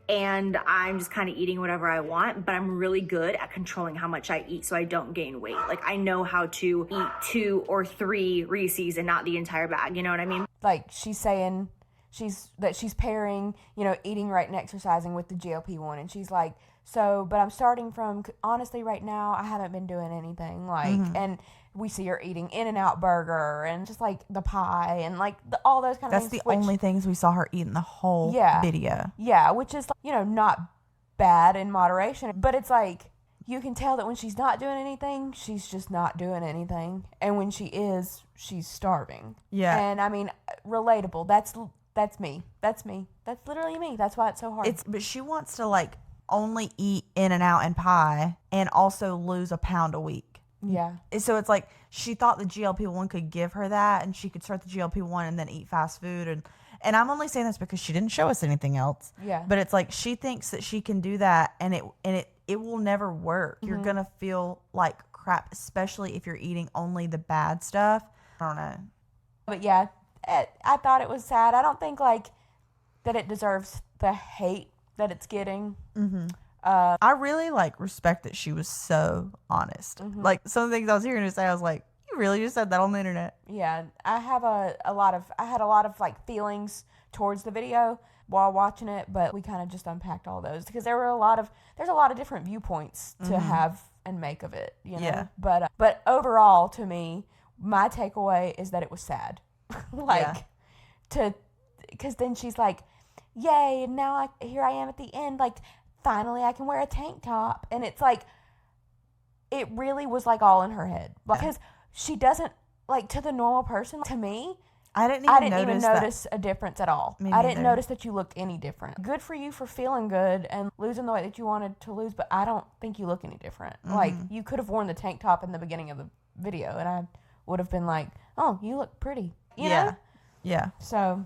and I'm just kind of eating whatever I want, but I'm really good at controlling how much I eat so I don't gain weight. Like, I know how to eat 2 or 3 Reese's and not the entire bag, you know what I mean? Like, she's saying she's pairing, you know, eating right and exercising with the GLP-1, and she's like, so, but I'm starting from, honestly, right now, I haven't been doing anything, like, and we see her eating In-N-Out burger and just like the pie and like all those kind of things. That's the only things we saw her eat in the whole video. Yeah, which is, you know, not bad in moderation, but it's like, you can tell that when she's not doing anything, she's just not doing anything, and when she is, she's starving. Yeah. And I mean, relatable. That's me. That's literally me. That's why it's so hard. But she wants to like only eat In-N-Out and pie and also lose a pound a week. Yeah. So it's like she thought the GLP-1 could give her that, and she could start the GLP-1 and then eat fast food. And I'm only saying this because she didn't show us anything else. Yeah. But it's like she thinks that she can do that, and it will never work. You're gonna feel like crap, especially if you're eating only the bad stuff. I don't know. But yeah, I thought it was sad. I don't think like that it deserves the hate that it's getting. I really like respect that she was so honest. Like, some of the things I was hearing her say, I was like, you really just said that on the internet? Yeah, I have I had a lot of like feelings towards the video while watching it, but we kind of just unpacked all those because there's a lot of different viewpoints to have and make of it, you know. Yeah. But overall, to me, my takeaway is that it was sad. Because then she's like, yay, and now here I am at the end, like, finally I can wear a tank top. And it's like, it really was like all in her head. Because she doesn't, like, to the normal person, to me, I didn't even notice a difference at all. Me I didn't neither. notice that you looked any different. Good for you for feeling good and losing the weight that you wanted to lose, but I don't think you look any different. Like, you could have worn the tank top in the beginning of the video, and I would have been like, oh, you look pretty. You know? Yeah. So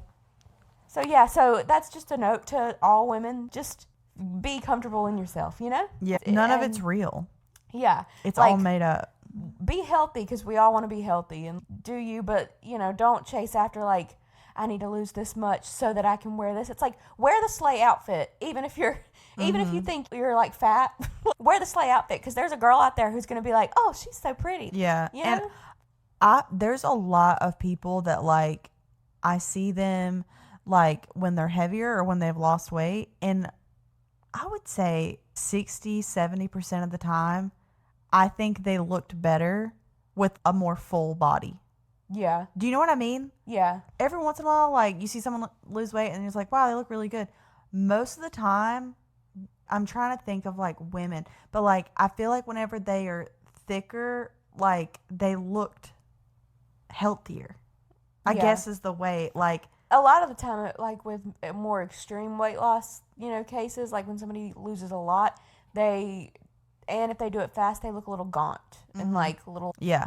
that's just a note to all women. Just be comfortable in yourself, you know? Yeah. None of it's real. Yeah. It's like, all made up. Be healthy, because we all want to be healthy, and do you, but, you know, don't chase after, like, I need to lose this much so that I can wear this. It's like, wear the sleigh outfit, even if you think you're, like, fat. Wear the sleigh outfit, because there's a girl out there who's going to be like, oh, she's so pretty. Yeah. You know? And there's a lot of people that, like, I see them, like, when they're heavier or when they've lost weight, and I would say 60-70% of the time, I think they looked better with a more full body. Yeah. Do you know what I mean? Yeah. Every once in a while, like, you see someone lose weight and you're just like, wow, they look really good. Most of the time, I'm trying to think of, like, women. But, like, I feel like whenever they are thicker, like, they looked healthier. I guess is the way, like. A lot of the time, like, with more extreme weight loss, you know, cases, like when somebody loses a lot, and if they do it fast, they look a little gaunt and, like, a little, you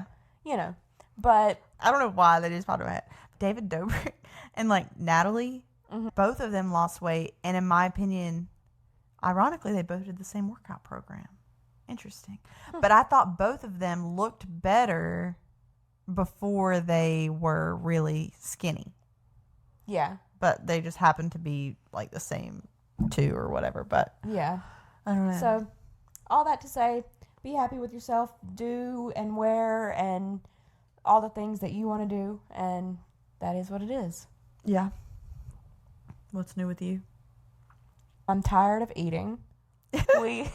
know, but. I don't know why they just popped in my head. David Dobrik and, like, Natalie, both of them lost weight. And in my opinion, ironically, they both did the same workout program. Interesting. But I thought both of them looked better before they were really skinny. Yeah. But they just happened to be, like, the same two or whatever. But yeah. I don't know. So, all that to say, be happy with yourself, do and wear and all the things that you want to do, and that is what it is. Yeah. What's new with you? I'm tired of eating. we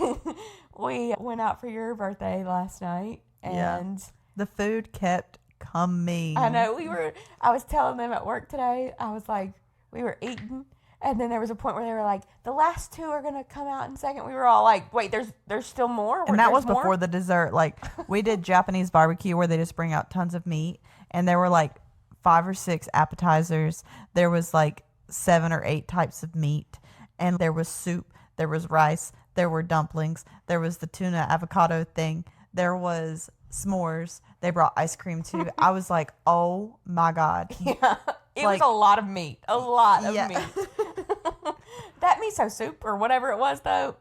went out for your birthday last night, and the food kept coming. I know. I was telling them at work today, I was like, we were eating, and then there was a point where they were like, the last two are going to come out in a second. We were all like, wait, there's still more? And that was before the dessert. Like, we did Japanese barbecue where they just bring out tons of meat, and there were like 5 or 6 appetizers. There was like 7 or 8 types of meat, And there was soup, there was rice, there were dumplings, there was the tuna avocado thing, there was s'mores. They brought ice cream too. I was like, oh my God. Yeah. It was a lot of meat. A lot of meat. That miso soup or whatever it was, though,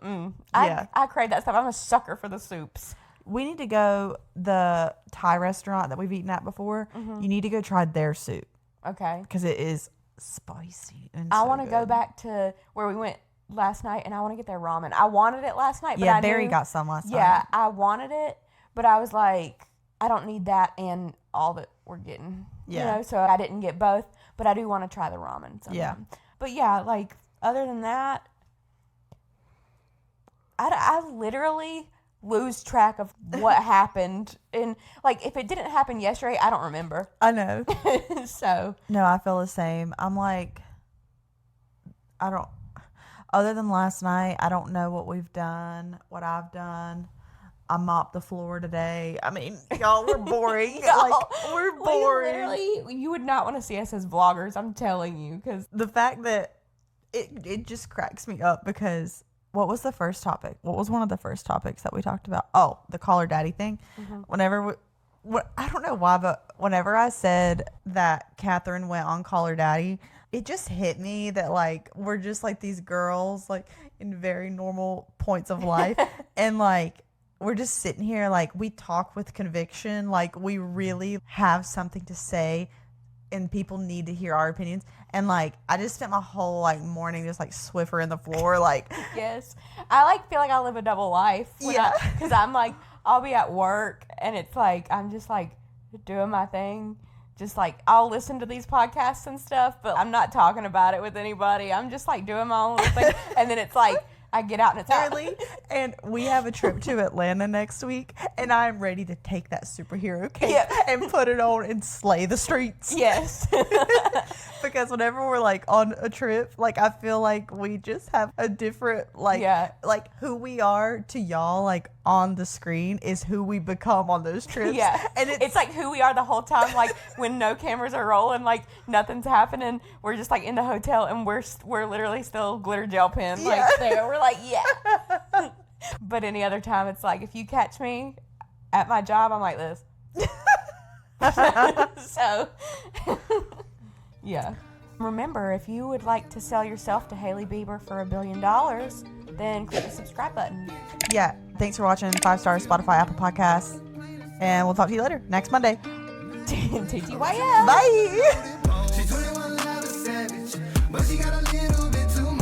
I crave that stuff. I'm a sucker for the soups. We need to go, the Thai restaurant that we've eaten at before, you need to go try their soup. Okay. Because it is spicy and I so want to go good. back to where we went last night, and I want to get their ramen. I wanted it last night, but Yeah, I Barry knew, got some last night. Yeah, I wanted it, but I was like, I don't need that and all that we're getting. Yeah. You know, so I didn't get both, but I do want to try the ramen sometime. Yeah. But yeah, like, other than that, I literally lose track of what happened. And, like, if it didn't happen yesterday, I don't remember. I know. So. No, I feel the same. I'm like, other than last night, I don't know what we've done, what I've done. I mopped the floor today. I mean, y'all, we're boring. We're boring. Literally, you would not want to see us as vloggers, I'm telling you. Because the fact that it just cracks me up because what was the first topic? What was one of the first topics that we talked about? Oh, the Call Her Daddy thing. Whenever I don't know why, but whenever I said that Catherine went on Call Her Daddy, it just hit me that, like, we're just like these girls, like, in very normal points of life. And, like, we're just sitting here, like, we talk with conviction, like, we really have something to say and people need to hear our opinions. And, like, I just spent my whole, like, morning just, like, Swiffer in the floor, like. Yes. I, like, feel like I live a double life. Yeah. Because I'm, like, I'll be at work and it's, like, I'm just, like, doing my thing. Just, like, I'll listen to these podcasts and stuff, but I'm not talking about it with anybody. I'm just, like, doing my own little thing. And then it's, like, I get out and it's early, and we have a trip to Atlanta next week, and I'm ready to take that superhero cape and put it on and slay the streets. Yes. Because whenever we're, like, on a trip, like, I feel like we just have a different, like, like, who we are to y'all, like, on the screen is who we become on those trips. Yeah. And it's like who we are the whole time, like, when no cameras are rolling, like, nothing's happening. We're just, like, in the hotel, and we're literally still glitter gel pen, like, there. We're like, yeah. But any other time, it's like, if you catch me at my job, I'm like this. So, yeah. Remember, if you would like to sell yourself to Hailey Bieber for $1 billion, then click the subscribe button. Yeah. Thanks for watching. 5 stars, Spotify, Apple Podcasts. And we'll talk to you later, next Monday. TTYL. Bye. She's 21, not a savage, but she got a little bit too much.